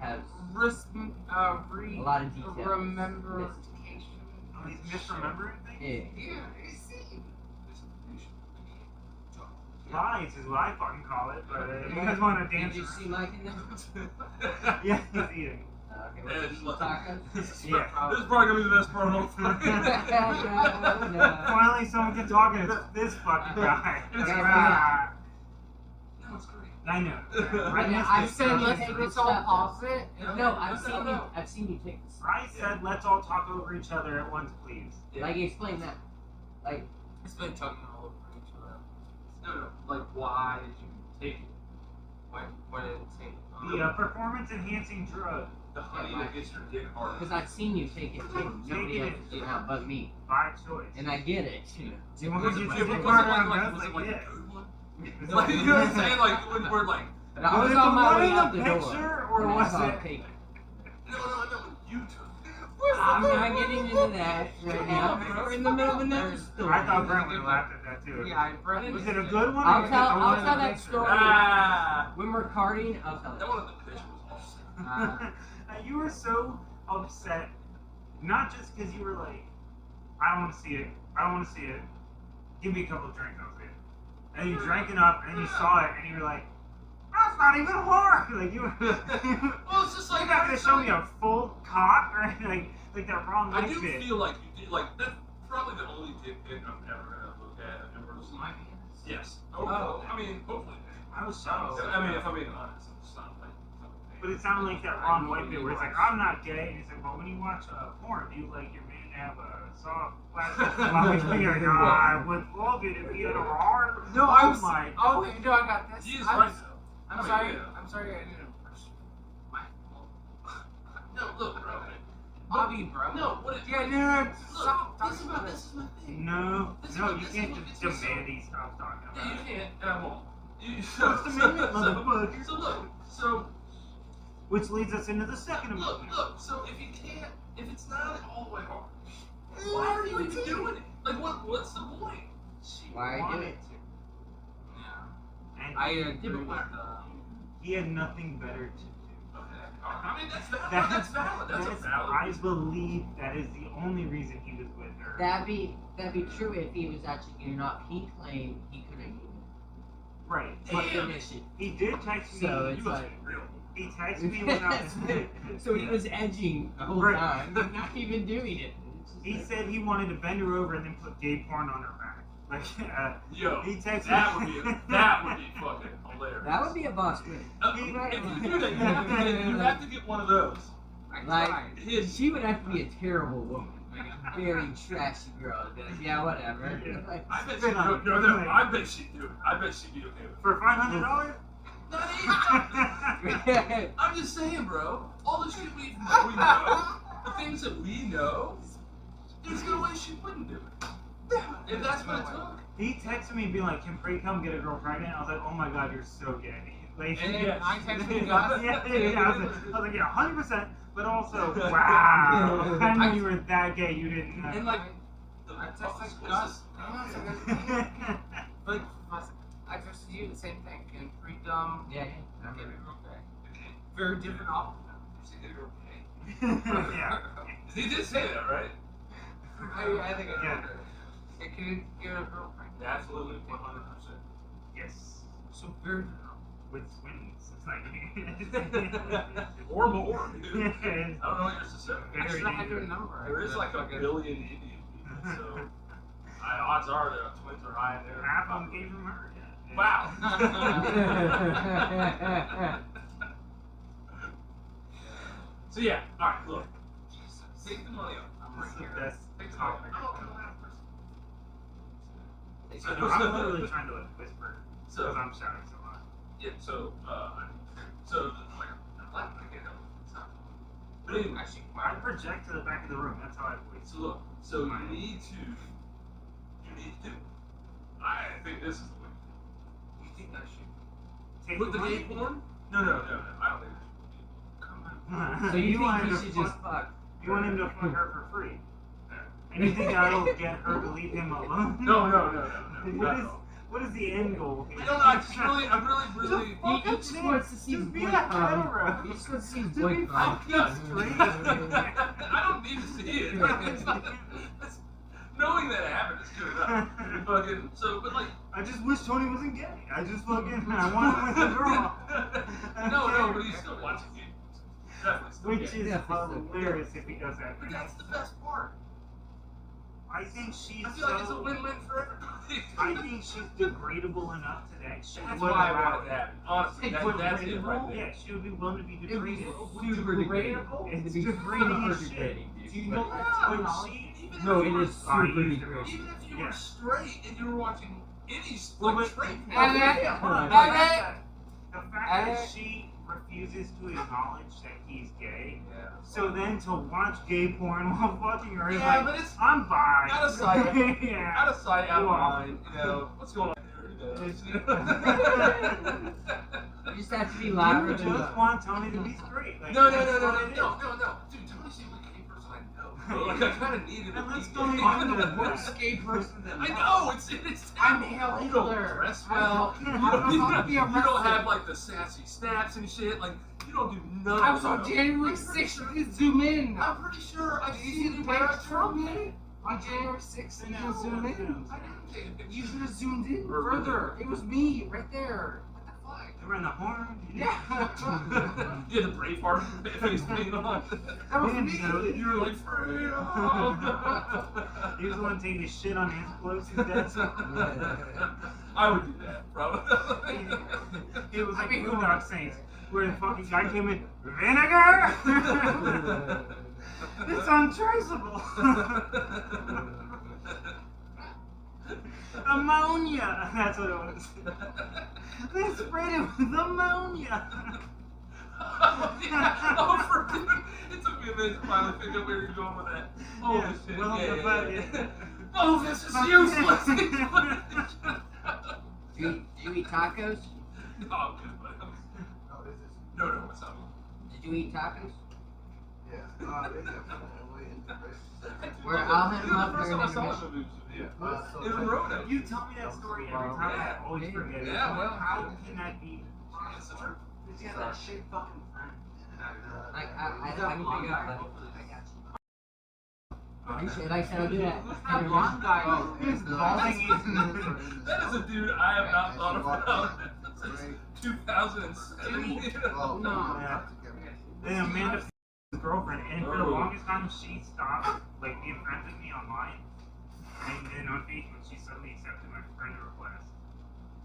has A lot of details. Remember. Oh, he's misremembering things? Yeah. Yeah, you see. Lies is what I fucking call it, but if you guys want to dance. Did you see Mike in there? Yeah, he's eating. Okay, Yeah, what's just the let- taco? This is Yeah. probably gonna be the best part of the whole thing. No. Finally, someone gets talking. It's this fucking guy. Yeah. No, it's great. I know. I said let's Take let's this all stuff. pause it. No, I've seen you take this. I said let's all talk over each other at once, please. Like, explain that. Like, It's been talking all over each other. No, like why did you take it? What did it take? The performance enhancing drug The honey that gets your dick hard. because I've seen you take it too. Nobody else did not but me. by choice. And I get it. You want Was to it get like, your was it card like, around like, us was it like like a this? good one? Like, you know what I'm saying? Like when we're like, I was it on the my one way in out the the picture, door. or and I was saw it- cake. no, I know what you took. I'm not getting into that right now. We're in the middle of another story. I thought Brent would have laughed at that too. Yeah, Brent Was it a good one? or I'll was it tell- the I'll one in tell the that picture? story. Ah, When we're karting, I'll tell that you. one in the picture was awesome. You were so upset, not just because you were like, I don't want to see it. I don't want to see it. Give me a couple of drinks, I'll see it. And you drank it up, and you saw it, and you were like, that's not even hard. Like you were. Well, it's just like You're not gonna show me a full cock, right? Like that wrong I life do bit. feel like you did. Like that's probably the only dick pic I'm ever gonna look at and ever see. My penis. Yes. Oh. I mean, hopefully. I was shocked. I mean, if I'm being honest, it's not like. But it sounded like that wrong white bit where it's like, I'm not gay. And he's like, well, when you watch porn, do you like your man to have a soft plastic sloppy finger? You're like, I would love it if he had a hard. No, oh I'm my. Oh, wait, no, I got this. He is I'm, right though. I'm I mean, sorry. yeah. I'm sorry. I didn't push my No, look, bro. Bobby, bro. No, what? Yeah, no. Look, Stop this is talking about this this. is my thing. No, This is no, what- you this is can't what just gets me so- demand he stops talking Yeah, about you it. can't, and I won't. First Amendment, motherfucker. So look, so Which leads us into the second look, amendment. so if you can't, if it's not all the way hard, why are you even doing it? Like, what's the point? She Why I do wanted it. to. Yeah. And I he agree didn't with want that. He had nothing better to do. Okay, I mean that's valid. That's- That's valid. That's a valid. I believe that is the only reason he was with her. That'd be true if he was actually getting off. He claimed he couldn't Right. get Damn. definition. He did text me. So You it's must like be real. He texted me when I was. so he was edging the whole Right. time, but not even doing it. He said he wanted to bend her over and then put gay porn on her back. Like, Yo, he texted that would me. be fucking hilarious. That would be a boss move. If you do that, you have to get one of those. Like, His she would have to be a terrible woman, like a very trashy girl. To be like, yeah, whatever. Yeah. Like, I bet Spit she'd on do it. it. No, I bet she'd do it. I bet she'd be okay with it. For $500? Not even. I'm just saying, bro. All the shit we know, the things that we know, there's no way she wouldn't do it. If that's what it took. He texted me being like, can Pre come get a girl pregnant? I was like, oh my god, you're so gay. Like, And then Yes. I texted you yeah, guys. I was like, yeah, 100%, but also, wow. I knew you were that gay, you didn't know. And like, The I fuck texted was Gus. this? Like, I texted you the same thing. Can freedom yeah, get a girl back? Very different option. yeah. He did say that, right? I think I Yeah. did. It can get a girl pregnant. Absolutely, 100%. Yes. So very different. With twins. It's like. Or more, dude. Yes. I don't know what you're supposed to say. I Very should have had your dangerous. number. There is like a billion Indian people, so odds are the twins are high in there. Half of them came from her. Yeah. Wow. So yeah, all right. Look, take the money up. I'm This right is the here. best Take the money. topic. Take So, it. no, I'm literally trying to like whisper So because I'm shouting so much. yeah, so like I can't help it. It's not. But anyway, Actually, I project to the back of the room. That's how I voice. so look, so you need to do. I think this is the way. you think I should? Take With the money? gay porn? No. I don't think we should. Come on. So you want think him he to should just fuck? fuck? You want him to fuck her for free? Yeah. And And you think that'll get her to leave him alone? No. What is the end goal? I don't know. I'm really. He just wants to see his Just be boy a come. hetero. He just wants to see his To boy be come. fucking straight. I don't need to see it. It's- knowing that it happened is good enough. Fucking but like. I just wish Tony wasn't gay. I just fucking I want him with a girl. No, but he's still watching it. Definitely still Which gay. is Definitely. hilarious if he does that. But that's the best part. I think she's I feel like it's a win-win for everybody. I think she's degradable enough today. She That's would why I allow wanted it to happen. Honestly, that's it right there. Yeah, she would be willing to be It was degraded. super degrading. It's It'd be degrading super as shit. degrading, Do dude. you know that When terminology? she, No, it is super used it. degrading. Even if you Yeah. were straight and you were watching any Well, like but- straight the porn, fact that she refuses to acknowledge that he's gay, so then to watch gay porn while fucking her is Yeah, like, but it's I'm bi. out of sight. Yeah. out of sight, out of Well, mind. You know what's going on there? You just have to be You louder just than that. want Tony to be straight. Like, No. that's what it is. Dude, Tony seems like a gay person I know. Like I kind of needed to And let's be go gay. I'm the worst gay person that I know it's I'm terrible. Hail You don't Hitler. dress I'm well. fucking- I'm about to be You don't arrested. have like the sassy snaps and shit. Like you don't do none I of was that. on January 6th. You can zoom in. I'm pretty sure I've Did you see seen the you picture wear from me? On January 6th, you can zoom in. I didn't take a picture. You should have zoomed in Or- further. It was me right there. What the fuck? They ran the horn. Yeah. You had the Braveheart face paint on. That was Man, me. You were like, freedom. He was the one taking his shit on Nancy Pelosi's desk. I would do that, probably. It was like I mean, Boondock Saints, where the fucking guy came in, vinegar! It's untraceable! Ammonia! That's what it was. They sprayed it with ammonia! For dude, it took me a minute to finally figure out where you're going with that. Oh, Yeah, shit. well, yeah, the yeah, fact- yeah. Oh, this is useless. Do you eat tacos? Oh, good, but Oh, this is, no, what's up? Did you eat tacos? yeah. They definitely integrated. Where I'll hit You're him the up first during time I saw intermission. the movie. So In Roanoke. You tell me that story every time, I always forget it. Yeah, well, how can that be? It's the truth. Did you have that shit fucking friend? Like, I can figure out that. Like I said, I'll do that. Who's that blonde guy? Oh, He's and, balding. That is a dude I have not thought about since Great. 2007. Well, No. not together. Then Amanda his girlfriend, and for the longest time she stopped like being friends with me online, and then on Facebook she suddenly accepted my friend request,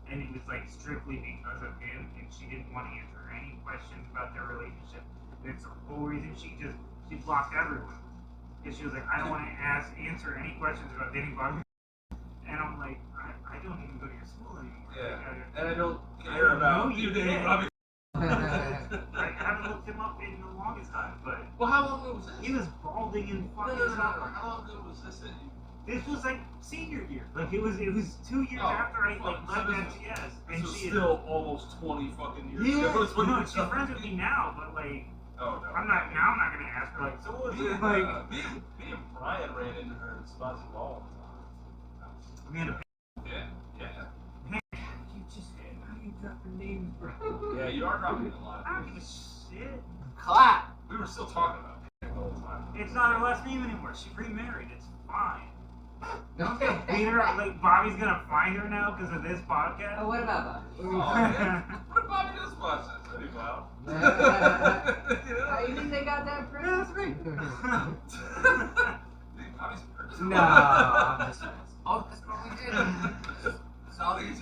and it was like strictly because of him, and she didn't want to answer any questions about their relationship. And it's the whole reason she blocked everyone, because she was like, I don't want to answer any questions about dating Bobby, and I'm like, I don't even go to your school anymore. Yeah, and I don't care about you dating Robbie. I haven't looked him up in the longest time, but Well, how long ago was this? he was balding and No, fucking no, no, no. stuff. How long ago was this that you... This was like senior year. Like it was 2 years Oh, after I like fuck. left So this MTS, This and was she still almost 20 fucking years yeah, ago. That's when you no, were she's talking friends to with me. me now, but like Oh, no. I'm not gonna ask her like, so what was Me it and, like? me and Brian ran into her in spots of all the time. Amanda, Yeah. You just you dropping names, bro. Yeah, you are dropping a lot. I don't give a shit. Clap. We were still talking about it all the time. It's not her last name anymore. She remarried. It's fine. Okay. Peter, like Bobby's gonna find her now because of this Oh, podcast. what about Oh, man. What if Bobby does watch this? That'd be wild. that? You know? How you think they got that Yeah, that's prince? great. Dude, Bobby's a person. No, I'm just Oh, that's what we did. So he's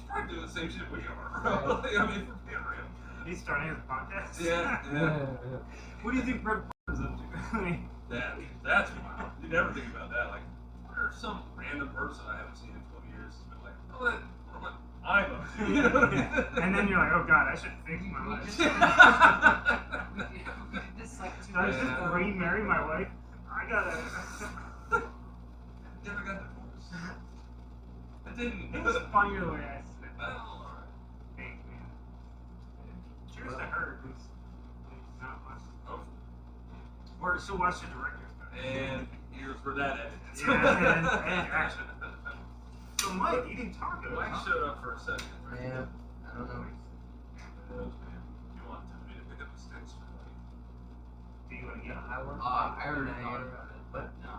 probably doing the same shit we are, bro. Like, I mean, for being real. He's starting his podcast. Yeah. What do you think Brett is up to? That's wild. You never think about that. Like, there's some random person I haven't seen in 20 years has been like, oh, what I'm up to. You know what I mean? And then you're like, oh god, I should fix my We life. just- we did this like 2 Should I years just ago. remarry my wife? I gotta. Never got divorced. I didn't. It was funnier the way I said it. Oh, alright. Thanks, man. Cheers to her, who's not much. Oh, Or so watch the director's cut. and spoilers for that edit. Yeah. So Mike, you didn't talk about Mike it. showed up for a second. Yeah, I don't know. You want me to pick up the sticks for like, Do you want to get? I work. I already thought about it, but no.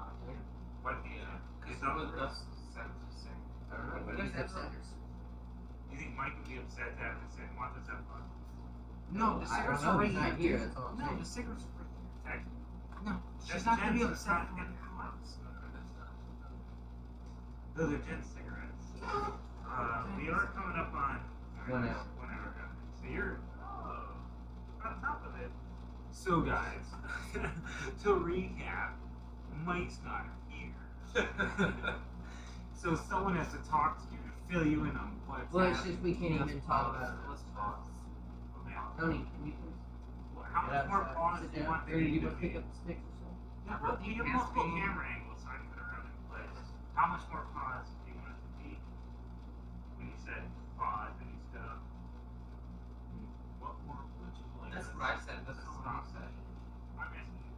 What do you? Because some of us said to say. I don't know. But he's upset. You think Mike would be upset to have to say, "Want this have fun"? No, the I don't cigarettes know. are right He's not here. here. That's all I'm No, saying. the cigarettes are right here. Text. No, That's she's not gonna be Jen's, upset it's for not- the house. Those are Jen's cigarettes. We are coming up on 1 hour. 1 hour. So you're on top of it. So guys, to recap, Mike's not here. So someone has to talk to you to fill you in on what's Well, it's happening. just we can't even talk about it. Let's pause. Yeah. Tony, can you please Well, how get much more outside, pause sit do you down, want the or do you game want to to pick be? up the sticks or something? Yeah, well, we have multiple camera angles so I can put it in place. How much more pause do you want it to be? When you said pause and you stood up. What more would you like? That's what I said. That's not what you said. I'm asking you.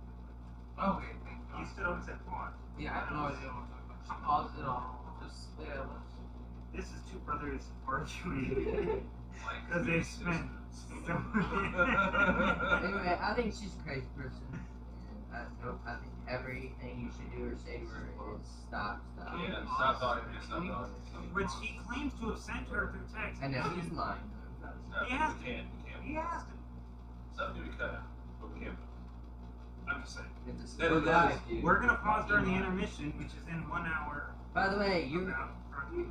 Okay, thank You God. stood up and said pause. Yeah, I have no idea what I'm talking about. She paused it all. Just yeah, let's. This is two brothers arguing because they spent so Anyway, I think she's a crazy person. And I think everything you should do or say to her is stop. Yeah, stop talking. Stop talking. Which he claims to have sent her through text. I know, he's lying. He has to. We can't. He has to. Something we cut out, but we can't. I'm just saying. It's That a is- guy, dude. We're gonna pause during the intermission, which is in 1 hour. By the way, About-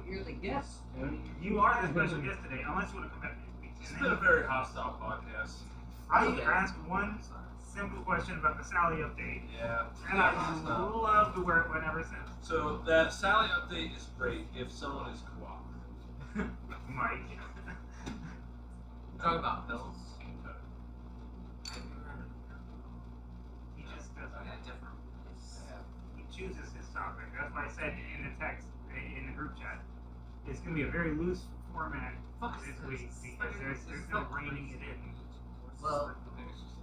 you're the guest, Tony. You are the special guest today, unless you want to come back next week. It's been a very hostile podcast. I asked one simple question about the Sally update, Yeah. and I loved where it went ever since. So that Sally update is great if someone is cooperative. Mike. Talk about bills. He just doesn't. Yeah, different. He chooses his topic. That's why I said in the text, in the group chat, it's going to be a very loose format this week because there's no reining it in. Well,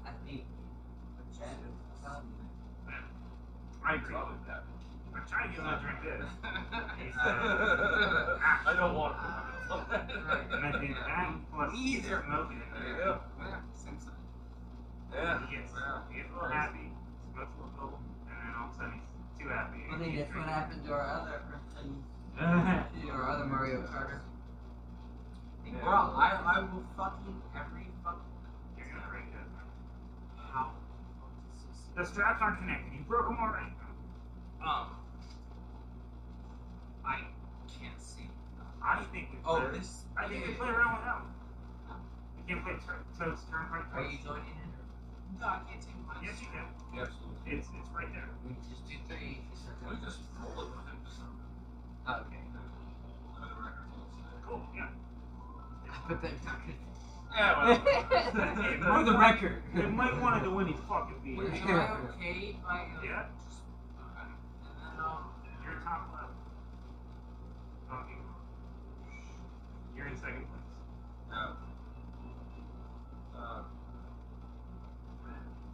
I think Chad I agree. Probably that. I'm trying to get him to drink this. I don't want to. And I think that plus Either. smoking. There you go. Yeah, since Yeah. He gets a little happy, smokes a little, and then all of a sudden he's too happy. I think that's what happened to our other Mario Kart. Bro, I will fucking every fucking. You're gonna break it. How? The straps aren't connected. You broke them already. I can't see. I think we Oh, play. this. I think we play around with them. You can't play toast turnpike Are you toast. joining in? No, I can't take my. Yes, you can. Yeah, absolutely. It's right there. We just do 3. We just roll it with him to some. Okay. Cool. Yeah. But then, Yeah, well. for the record. If Mike wanted to win, he'd fucking beat Would it. you okay if I? Yeah. Just, and then You're top left. Okay. You're in second place. No.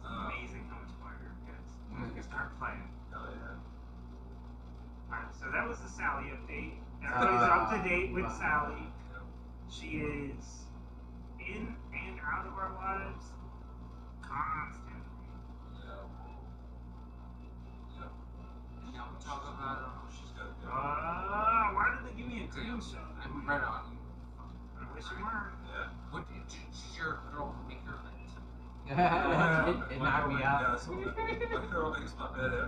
It's amazing how much harder it gets. You can start playing. Hell yeah. Alright, so that was the Sally update. Everybody's up to date with wow. Sally. She is in and out of our lives constantly. yeah, we'll talk about. She's got to go. Why did they give me a green shot? I'm right on. I wish you weren't. Yeah. What did your girl make her late? It knocked me out. My girl makes my bed every day.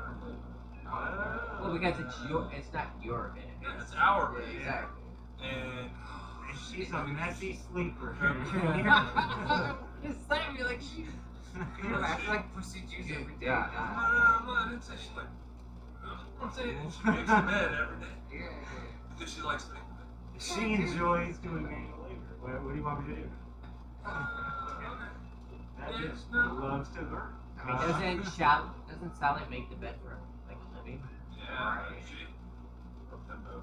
Well, because it's not your bed. Yeah, it's our Yeah, bed. exactly. And And she's a messy sleeper. It's not like she. I feel like procedures every day. Yeah. no, I didn't say she like. I'm saying she makes her bed every day Yeah. because she likes to make the bed. She enjoys doing manual labor. What do you want me to do? That bitch loves to work. I mean, doesn't Sally make the bed for like a living? Yeah, she. Tempo.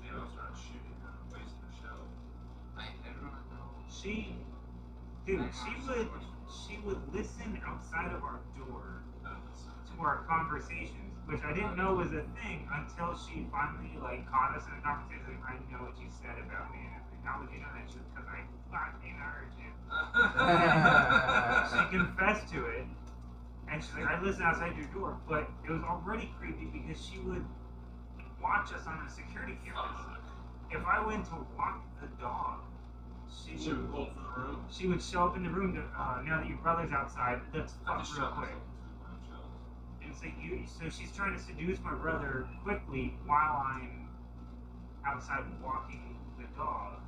You know, it's not shooting, wasting a shell. I don't know. She would she would listen outside of our door to our conversations, which I didn't know was a thing until she finally like caught us in a conversation. Like, I know what you said about me. And I was like, how would you know that? She was because I fucking heard you. She confessed to it, and she's like, I listen outside your door, but it was already creepy because she would watch us on the security cameras. If I went to walk the dog, she would pull for the room. She would show up in the room to, now that your brother's outside, let's fuck real quick. And so she's trying to seduce my brother quickly while I'm outside walking the dog.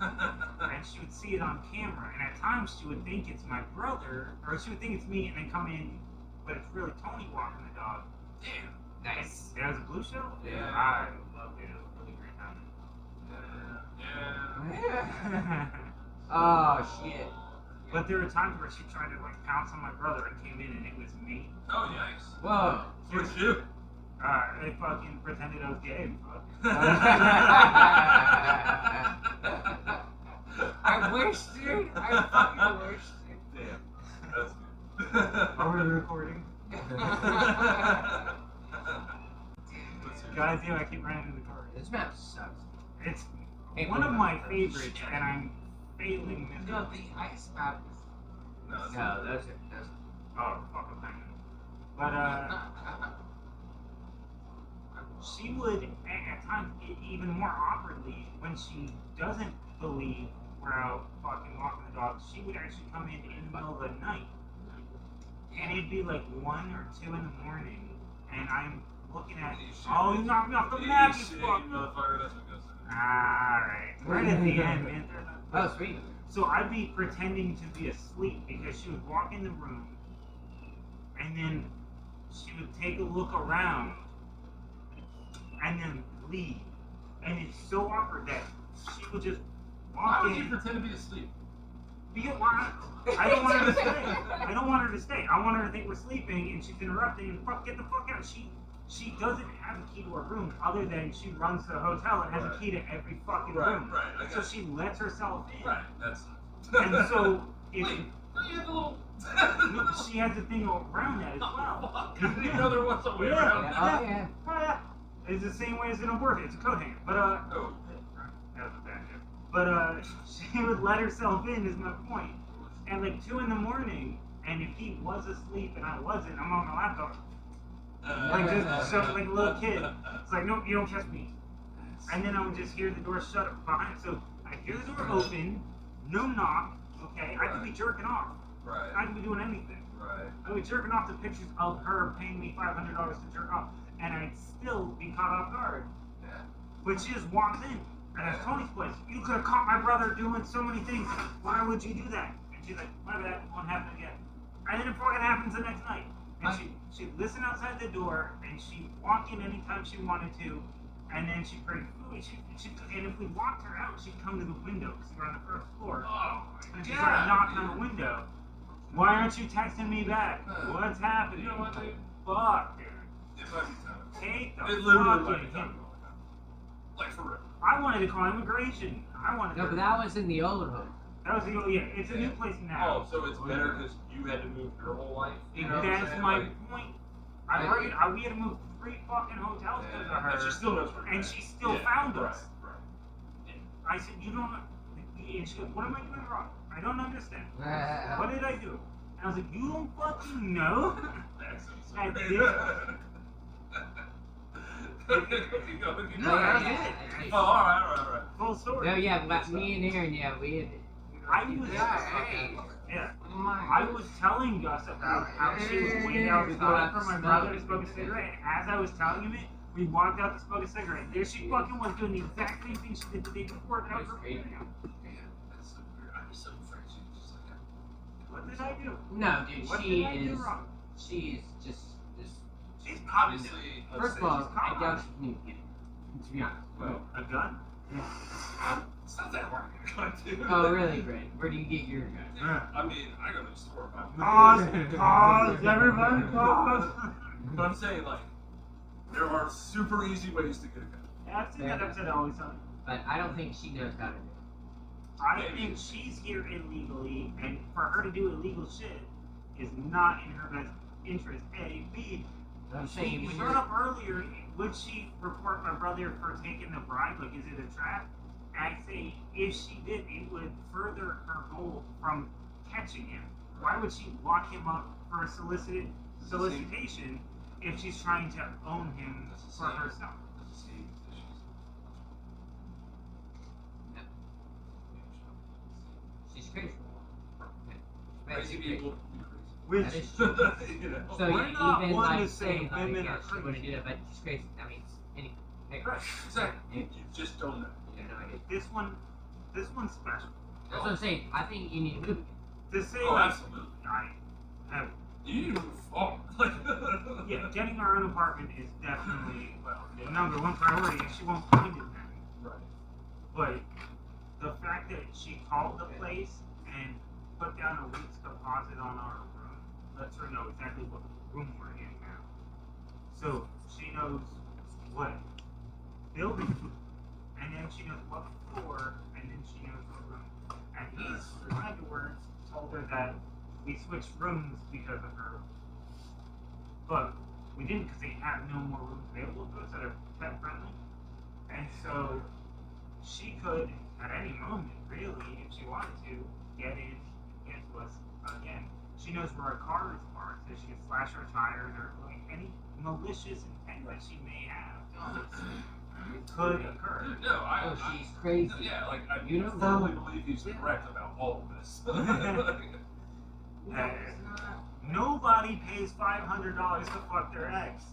And she would see it on camera, and at times she would think it's my brother, or she would think it's me and then come in, but it's really Tony walking the dog. Damn. Nice. It was a blue show? Yeah. I loved it. It was a really great time. Yeah. Oh shit. But there were times where she tried to like pounce on my brother and came in and it was me. Oh, yikes. Whoa. What'd you do? I fucking pretended I was gay and fuck. I wish, dude. I fucking wish, dude. Damn. That's good. Are we recording? Guys, I keep running into the car. This map sucks. It's Hey, one of what my about favorites, and I'm failing this. No, the ice map is. No, those are. Oh, fuck a thing. But, she would, at times, even more awkwardly, when she doesn't believe we're out fucking walking the dog, she would actually come in the middle of the night. And it'd be like 1 or 2 in the morning, and I'm looking at, oh, you knocked me off the map, you fuck. Motherfucker, that's what goes on. Alright, right at the end, man. Oh, sweet. So I'd be pretending to be asleep because she would walk in the room, and then she would take a look around, and then leave. And it's so awkward that she would just walk Why in. would you pretend to be asleep? Because why? I don't want her to stay. I don't want her to stay. I want her to think we're sleeping and she's interrupting and get the fuck out. She doesn't have a key to her room other than she runs the hotel and has a key to every fucking room. Right. So she lets herself in. Right, that's. And so if Wait, no, you have a little. no, she has a thing around that as well. I didn't even know there was a way Yeah. around Yeah. that. Oh yeah. Ah, it's the same way as in a word. It's a coat hanger. But Oh. that was a bad joke. But she would let herself in is my point. At like 2 in the morning, and if he was asleep and I wasn't, I'm on my laptop. Like just so like a little kid. It's like, nope, you don't catch me. And then I would just hear the door shut behind. So I hear the door open, no knock. Okay, I could be jerking off. Right. I could be doing anything. Right. I would be jerking off to pictures of her paying me $500 to jerk off, and I'd still be caught off guard. Yeah. But she just walks in, and it's Tony's place. You could have caught my brother doing so many things. Why would you do that? And she's like, my bad, won't happen again. And then it fucking happens the next night. And she'd listen outside the door, and she'd walk in anytime she wanted to, and then she'd bring food. And if we walked her out, she'd come to the window, because we're on the first floor. Oh, And she'd start knocking on the window. Why aren't you texting me back? What's happening? You know what, dude? Fuck, dude. It might be time. Take the It literally might fucking be time. hit. Like for real. I wanted to call immigration. I wanted No, to. but that was in the old hood. That was the yeah. It's a new place now. Oh, so it's better because you had to move your whole life? You know what I'm That's saying? my Like, point. We had to move 3 fucking hotels because of her. And she still knows where And you're she at. still Yeah, found right, us. Right. I said, you don't. And she goes, what am I doing wrong? I don't understand. What did I do? And I was like, you don't fucking know? That's I insane. did. Keep going. No, I did. Oh, alright. Full story. No, yeah, but me and Aaron, yeah, we had. I was Yeah. I was telling Gus about how she was waiting outside for my brother to smoke a cigarette, and as I was telling him it, we walked out to smoke a cigarette. There she fucking was doing the exact same thing she did the day before. And I was like, That's so weird. I'm so afraid she's just like what did I do? No, dude, What she did I do is. wrong? She's just. She's obviously. First of all, I doubt she can get. To be honest. Well, a gun. it's not that hard to gun, dude. Oh, really, Greg? Where do you get your gun? I mean, I go to the store. Pause, everybody, pause. But I'm saying, like, there are super easy ways to get a gun. Yeah, I've seen that episode always on. But I don't think she knows how to do it. I think she's here illegally, and for her to do illegal shit, is not in her best interest. A, B, I'm saying you when brought you're up earlier, would she report my brother for taking the bribe? Like, is it a trap? I say, if she did, it would further her goal from catching him. Why would she lock him up for a solicitation if she's trying to own him for herself? she's crazy. Crazy She's people. Which, That is true. You know? So We're yeah, not even one like to say saying like, women yeah, are she crazy. wouldn't do that, but she's crazy. I mean, any. Hey, Right, exactly. Yeah. You just don't know. you have no idea. this one's special. That's what I'm saying. I think you need to move. To say, Oh, like, absolutely. I have, You need to move far. Like, yeah, getting our own apartment is definitely, well, the number one priority, and she won't find it then. Right. But the fact that she called the place and put down a week's deposit on our room lets her know exactly what room we're in now. So she knows what building, and then she knows what floor, and then she knows what room. And he's afterwards told her that we switched rooms because of her. But we didn't because they have no more rooms available to us that are pet friendly. And so she could, at any moment, really, if she wanted to, get to us again. She knows where our car is parked, so she can slash our tires or like any malicious intent that she may have. Could occur. No, Oh, she's crazy. Yeah, like I You know firmly that. believe he's correct about all of this. Uh, nobody pays $500 to fuck their ex.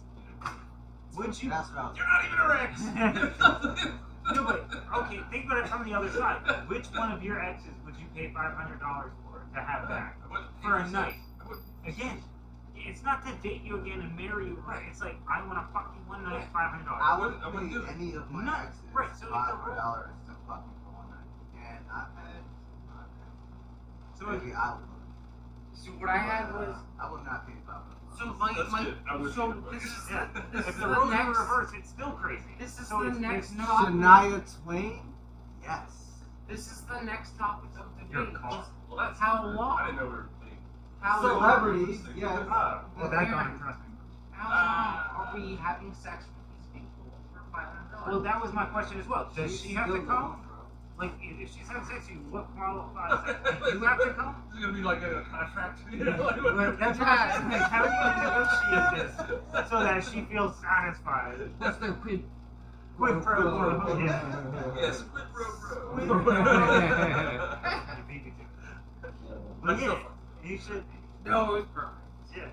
Would you? That's what I was. You're not even her ex. No, but okay, think about it from the other side. Which one of your exes would you pay $500 for to have back for a night? Again, it's not to date you again and marry you. Right? It's like I want to fuck you one night, $500. I wouldn't I wouldn't pay do it. any of my No, exes right, so it's the rule. $500 to fuck me for one night. And not bad. Not bad. So if Maybe I would. So what I had was I would not pay $500. so That's good. I would so do it. this is yeah, this if is the the rules are next reversed, it's still crazy. this is So the it's next no- topic. Shania Twain? Yes. This is the next topic of You're debate. calm. Is Well, that's How long? I didn't know we were being. How Celebrities, long? yes. Well, that don't impress me. How long are we having sex with these people for $500? Well, that was my question as well. Does she have to Still come? going, bro. Like, if she's having sex with you, what qualifies? You have to come? This is gonna be like a contract. You know, like, Well, that's what I'm saying. Like, how do you negotiate this so that she feels satisfied? What's their quid? Quid pro quo. Yeah. Yes, quid pro quo. You beat me to it. But That's yeah, so fun. you should. No, it's perfect. Yeah.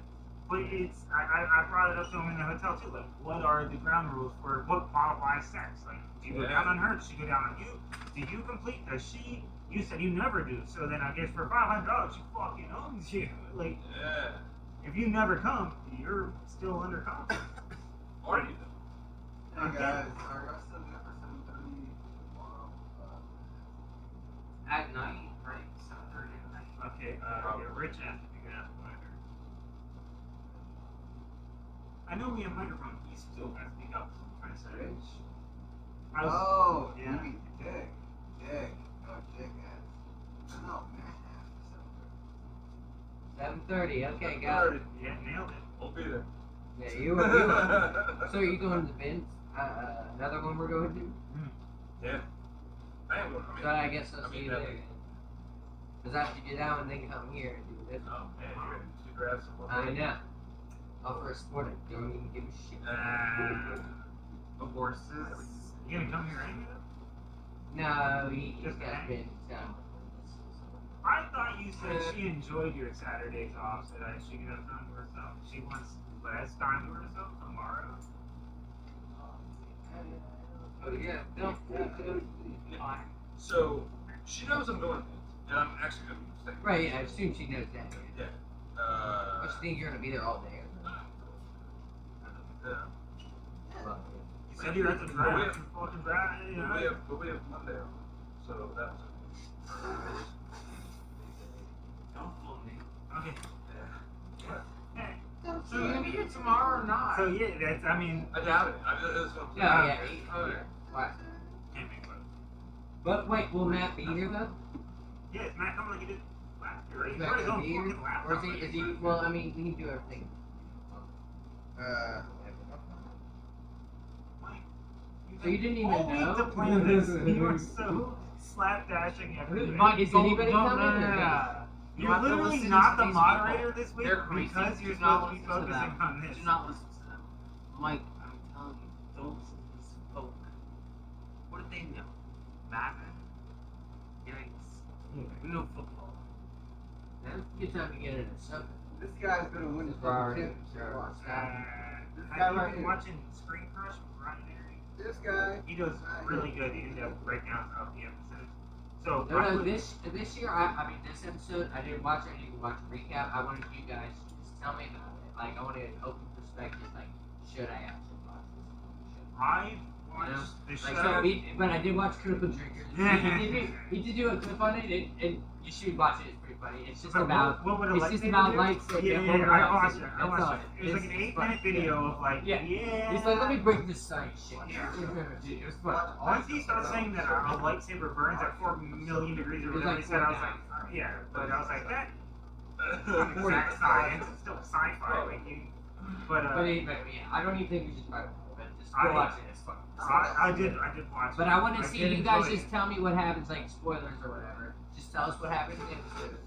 But it's I brought it up to him in the hotel too. Like, what are the ground rules for what qualifies sex? Like, do you go down on her? Does she go down on you? Do you complete? Does she? You said you never do. So then I guess for $500 she fucking owns you. Like, Yeah. if you never come, you're still under contract. Or you do. Hey guys, are y'all still good for 7:30 tomorrow? At night, right? 7:30 at night. Okay, yeah, Rich asked if you could ask Wagner. I know we have microphones, but you still gotta speak up. I'm trying to say. Rich? I was, Oh, yeah. you mean Dick. Dick. No, Dick has. No, Matt has 7:30. Okay, got it. Yeah, nailed it. We'll be there. Yeah, you were. So are you going to the bins? Another one we're going to? Yeah. I am going. So I guess I'll I see mean, you that there. Because after you do that one, then come here and do this. Oh man, you're ready to grab some more. I know. I'll first sport it. Don't even give a shit. The horses. You gonna come here anyway? No, he's got bins down. I thought you said she enjoyed your Saturdays off so that she could have time to herself. She wants less time to herself tomorrow. Oh yeah. No. So she knows I'm going, and I'm actually going to be staying. Right, I assume she knows that. Yeah. I just think you're going to be there all day. Yeah. Well, You said you're at the draft. You fucking draft. You know? But we have Monday off, so that was okay. Don't fool me. Okay. Hey, So you're gonna be here tomorrow or not? so yeah, that's. I mean, I doubt it. That's what I'm no, saying. yeah. Okay. Why? can't make fun. But wait, will Matt be here though? Yeah, is Matt coming like he did last year, YouTuber. He's Like got his a own beard? fucking laptop. Or is he, well, I mean, he can do everything. So you didn't even All week know? to plan this. You were so slapdashing everything. Mike, is anybody coming? You're have to literally listen not to the these moderator people. this week They're crazy. because you're Do not supposed to be listen to focusing them. on this. Do not listen to them. Mike, I'm telling you, don't listen to these folk. What do they know? Madden? Yikes. We know football. That's a good time to get into something. This guy's gonna win the Ferrari, championship. sure. Watch. This guy Have you right been here. watching Screen Crush with Ryan Airy? This guy. He does really good in-depth breakdowns of the episodes. So No, this year, I mean, this episode, I didn't watch it. I didn't watch a recap. I wanted you guys to just tell me about it. Like, I wanted an open perspective. Like, should I actually watch this? I watched the show. Like, but I did watch Critical Drinkers. he did do a clip on it, and you should watch it. It's pretty funny. It's just But about. what would a It's just lightsaber about do? lightsaber. Yeah, I watched it. That's all. It was like an It's 8-minute fun. video of like, Yeah. yeah. He's like, let me break this science shit. Yeah. It was fun. Once he started saying that a lightsaber burns at 4 million degrees or It was whatever like he said, I was 4,000. like, yeah. But I was like, that exact science. It's still sci-fi. Like you, but yeah, I don't even think we should try it. But just go watch it. It's fun. I did watch it. But I want to see did you guys enjoy just it. tell me what happens, like spoilers or whatever. Just tell us what happens in the episode.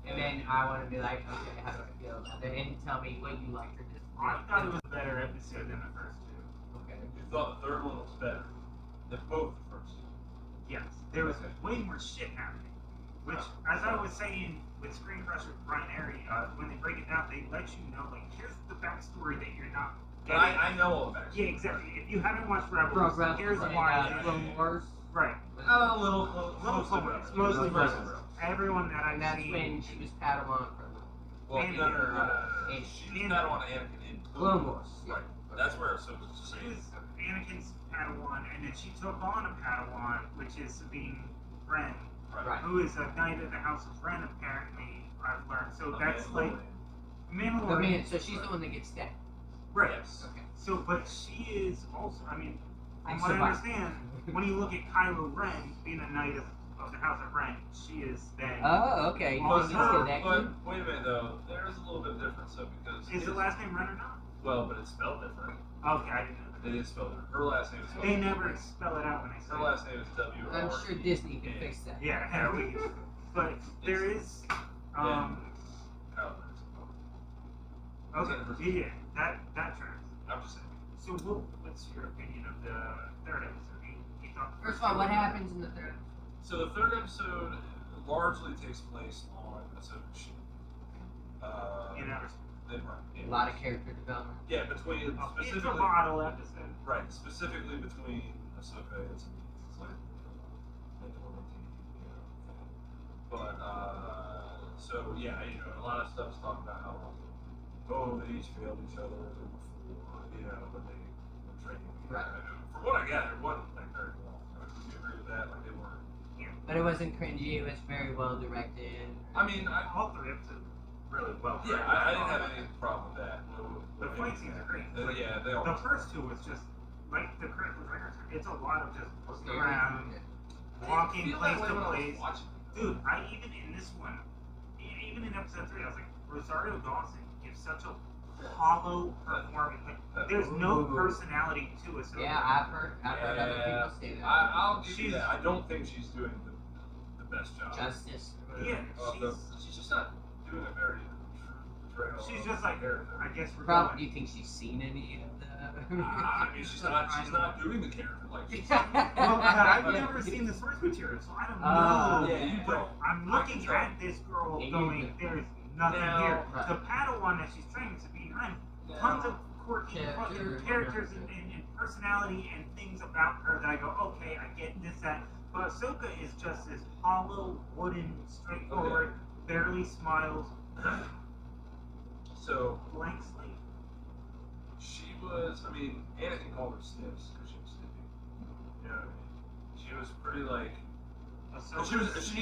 And then I want to be like, okay, how do I feel about that? And tell me what you liked or didn't. I thought it was a better episode than the first two. Okay. You thought the third one was better than both the first two. Yes, there was way more shit happening. Which, as I was saying with Screen Crush with Brian Airy, when they break it down, they let you know, like, here's the backstory that you're not But getting. I know all that. Yeah, exactly. If you haven't watched Rebels, Rebels here's and, why. Clone Wars. Right. A little Mostly Rebels. Mostly Rebels. Rebels. Everyone that And I've that's seen. when she was Padawan for Well, And- and- she's not on Anakin in Clone Wars. Right. That's where Ahsoka's She great. was Anakin's Padawan, and then she took on a Padawan, which is Sabine Wren, Right. who is a knight of the House of Wren, apparently, I've learned. So that's like The Mandalorian. man, so she's the one that gets stabbed. Right. Yes. Okay. So, but she is also, I mean, from And what I survive. understand, when you look at Kylo Ren being a knight of the House of Ren, she is then. Oh, okay. You But- think it's But connected? wait a minute though, there is a little bit difference though because Is the last name Ren or not? well, but it's spelled different. Okay, I didn't know It is spelled different. Her last name is spelled They different. never spell it out when they say Her it. last name is W. I'm sure Disney can fix that. Yeah, we. But there is. Kyle Ritz. Okay, yeah, that tracks. I'm just saying. So, what's your opinion of the third episode? You thought the First of all, what happens in the third? So the third episode largely takes place on Ahsoka's ship. You know, A lot of character development. Yeah, between it's a specifically. bottle episode. Right, specifically between Ahsoka and Sabine. It's like but so yeah, you know, a lot of stuff's talking about how they each failed each other before, you know, but they were training. Right. From what I gathered, it wasn't like very long. Would you agree with that? Like they weren't. But it wasn't cringy. It was very well directed. I mean, All three episodes really well. yeah, I didn't have any problem with that. The fight scenes are great. Yeah, they all. The first two was just like the Critical Drinkers. It's a lot of just looking around, walking place to place. Dude, I even in this one, even in episode 3, I was like, Rosario Dawson gives such a hollow performance. Like, there's no personality to Ahsoka. Yeah, I've heard other people say that. I'll give you that. I don't think she's doing the best job. Justice. Yeah, She's just not doing a very portrayal. she's of just like, character. I guess we're Probably. Do going. you think she's seen any of the? I mean, she's not doing the character like she's. Well, I've never seen the source material, so I don't know. Yeah, you but don't. I'm I looking can tell. at this girl Yeah, you going, do. there is nothing Now- here. Right. The Padawan that she's training to be Ren, tons of quirky fucking characters and personality and things about her that I go, okay, I get this, that. But Ahsoka is just this hollow, wooden, straightforward, barely smiles, So blank slate. she was. I mean, Anakin called her Snips because she was snippy. You know what I mean? She was pretty like. Ahsoka She was.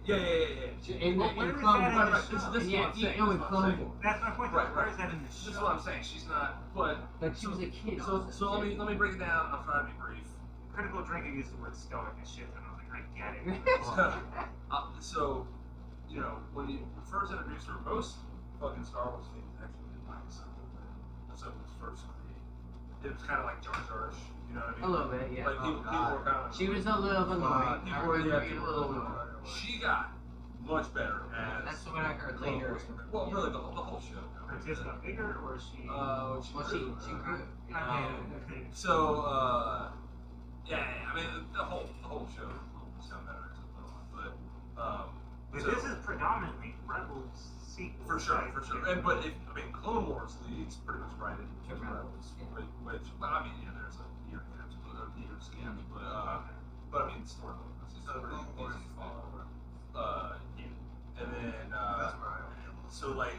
Yeah. In Where is Clone that in Wars. the show? This is Yeah, what I'm saying. no, in This is what I'm Clone saying. Wars. That's my point. Right, Where right. is that in the This show? is what I'm saying. She's not. But But she was a kid. So let me break it down. I'll try to be brief. Critical Drinking used the word stoic and shit, and I was like, I get it. So you know, when you first introduced her, most fucking Star Wars fans actually didn't like Ahsoka's first create. It was kind of like Jar Jar-ish, you know what I mean? A little bit, yeah. Like people were kind of. She was a little annoying. I People were, remember yeah, being people a were a little little. annoying. She got much better as. That's what I heard later. Well, really, the whole show. Her tits got bigger, or she? Well, she grew. So, yeah, I mean, the whole show sound better as a little one, But so, this is predominantly Rebels sequel. for sure, right? for sure. And, but if I mean, Clone Wars leads pretty much right into Rebels, Yeah. which, well, I mean, yeah, there's a year gap, but I mean, story it's So pretty Clone Wars easy is to follow. follow. Yeah, and then That's where I am. so like.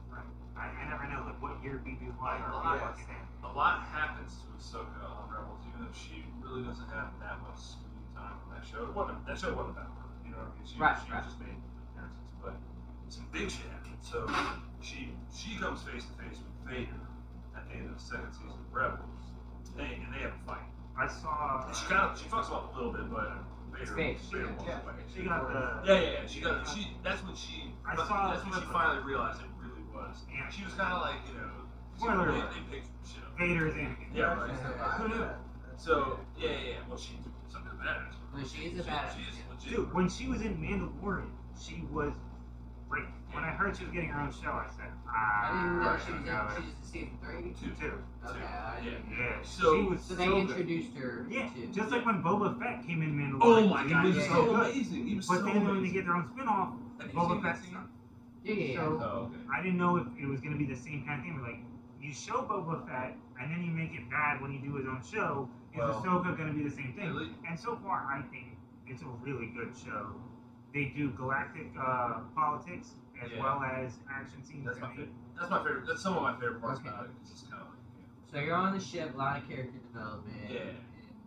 Right. I never know like what year BB Like, are yes. working in. A lot happens to Ahsoka on Rebels, even though she really doesn't have that much screen time on that show. That show wasn't about her, you know what I mean? She just made appearances, but some big shit happened. So she comes face to face with Vader at the end of the second season of Rebels, and they have a fight. I saw. And she fucks him up a little bit, but Vader walks away. She got the. Yeah. That's when she. I saw That's when she finally realized it really was. Yeah. She was kind of like, you know. Spoiler They alert. picked some shit up. Vader's Anakin. Yeah, right. Who knew? So, yeah. Well, she took something badass. Well, she is a badass. She is legit. Dude, when she was in Mandalorian, she was great. When I heard she was getting her own show, I said, I didn't know she was know in season 3. Two. Okay, I didn't. Yeah. So- she was So they so good. introduced her Yeah, to. just like when Boba Fett came in Mandalorian. Oh my god, he was Yeah, so yeah. amazing. He was But so then when they amazing. get their own spin-off, Have you Boba seen that Fett's scene? not. Yeah. So- Oh, okay. I didn't know if it was going to be the same kind of thing. But like, you show Boba Fett, and then you make it bad when you do his own show. Is Well, Ahsoka going to be the same thing? really? And so far, I think it's a really good show. They do galactic politics as Yeah. well as action scenes. That's my and favorite. That's my favorite. That's some of my favorite parts Okay. about it. It's just kind of like, So you're on the ship, a lot of character development. Yeah. And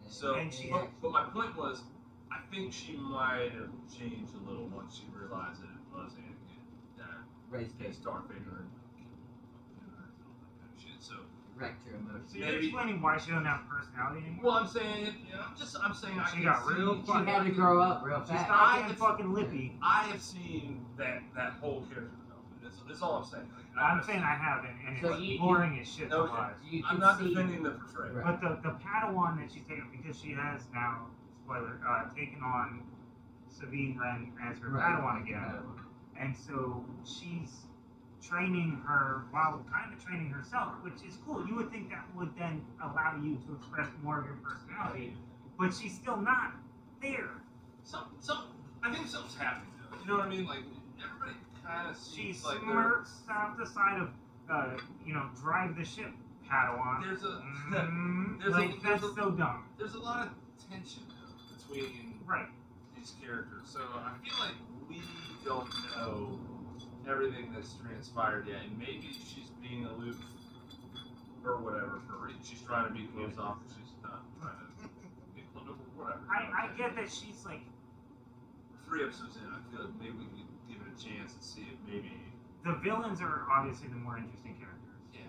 So, And she- but my point was, I think she might have changed a little once she realized that it was Anakin that raised is her, Darth Vader and all that kind of shit. So, wrecked her emotions. So you're Maybe- explaining why she doesn't have personality anymore? well, I'm saying, you know, I'm saying I She can got see, real She fucking- had to grow up real She fast. stopped I getting have- fucking lippy. I have seen that whole character development. That's all I'm saying. Like, I'm saying I haven't, and So it's you- boring as shit to Okay. watch. You I'm can not see, defending the portrayal. Right. But the Padawan that she's taken, because she has now, spoiler, taken on Sabine Wren as her Right. Padawan again, and so she's training her while kind of training herself, which is cool. You would think that would then allow you to express more of your personality, but she's still not there. I think something's happening though. You know what I mean? Like everybody kind of She seems like smirks out the side of, drive the ship, Padawan. there's a That's there's a- so dumb. there's a lot of tension though, between Right. these characters. So I feel like we don't know everything that's transpired yet, and maybe she's being aloof or whatever for she's trying to be closed off, but she's not trying to be closed off or whatever. I get that she's like 3 episodes in, I feel like maybe we can give it a chance and see if maybe the villains are obviously the more interesting characters.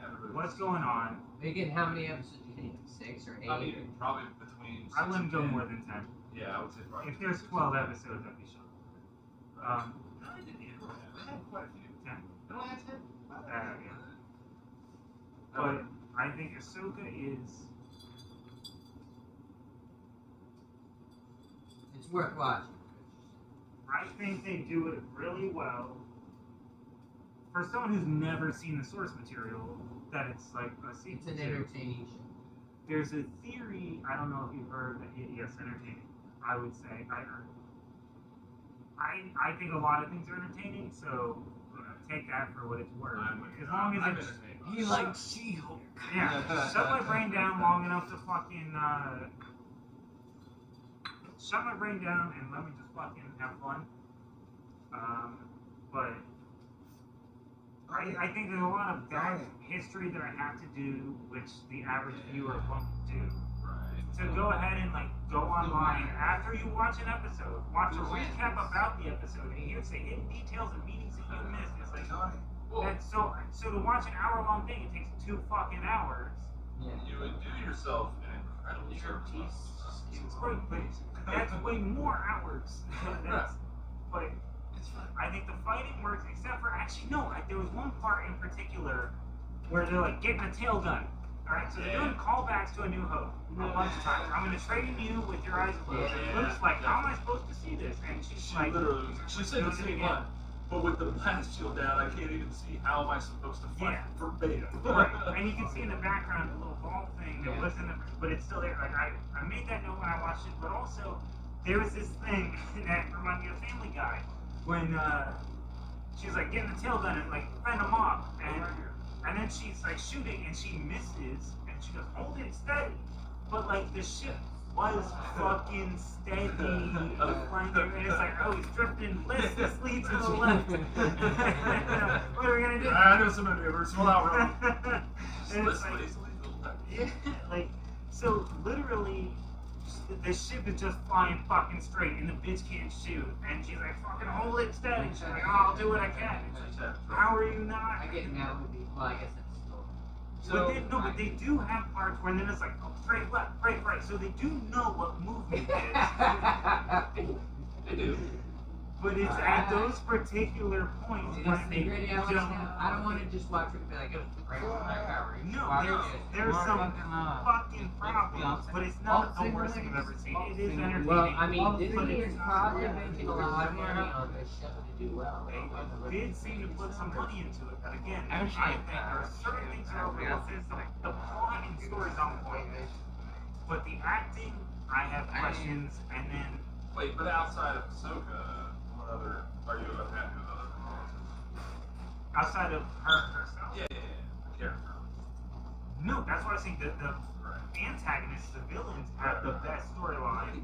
everybody What's going on? Megan, how many episodes do you think? 6 or 8? I mean, probably between. I 6 wouldn't and go 10. more than 10. Yeah, I would say probably. If there's 6 12 and 10. episodes, I'd be shocked. How many did Andor have? They had quite a few. 10. They only had 10? Yeah. But I think Ahsoka is. It's worth watching. I think they do it really well. For someone who's never seen the source material, that it's like a It's sequel an to. entertaining show. There's a theory, I don't know if you've heard, that yes, entertaining. I would say I think a lot of things are entertaining, so take that for what it's worth. As long as it's He likes She-Hulk. yeah, shut my brain down long enough to fucking shut my brain down and let me just fucking have fun. But I think there's a lot of back history that I have to do, which the average viewer won't do. To go ahead and like go online after you watch an episode, watch a recap about the episode, and here's the hidden details and meanings that you missed. It's like that's so to watch an hour-long thing, it takes 2 fucking hours. Yeah. You would do yourself an incredible service. It's great, but that's way more hours. That's, but I think the fighting works, except for actually no. There was one part in particular where they're like getting a tail gun. All right, so they're doing callbacks to A New Hope a bunch of times. I'm gonna train you with your eyes closed. It looks like, how am I supposed to see this? And she's She like, literally, she said the same line. But with the blast shield down, I can't even see how am I supposed to fight verbatim. Right. And you can see in the background the little ball thing that wasn't, but it's still there. Like I made that note when I watched it, but also there was this thing that reminded me of Family Guy when she's like getting the tail gun and like fend them off, and then she's like shooting and she misses and she goes, hold it steady. But like the ship was fucking steady flying through, and it's like, oh, he's drifting listlessly to the left. What are we gonna do? I know some maneuvers. Well, out wrong. And it's like, yeah, like, so literally the ship is just flying fucking straight and the bitch can't shoot, and she's like, fucking hold it steady. She's like, oh, I'll do what I can. It's like, how are you not? I get mad with these. Well, I guess that's still. So, but they do have parts where then it's like, oh, straight left, straight right. So they do know what movement is. They do. But it's at those particular points See, when that's they the gritty just... I don't want to just watch it and be like, oh, right, No, there's some fucking problems, but it's not the worst thing I've ever seen. It is entertaining. Well, I mean, but Disney it's is not probably worth making it. a lot of money on this show to do well. They did seem to put some money into it, but again, I think there are certain things that are overlooked. The plot and story's on point, but the acting, I have questions, and then... Wait, but outside of Ahsoka, what other are you unhappy with other performances? Outside of her herself? Yeah. Character. No, that's why I think that the antagonists, the villains, have the best storyline.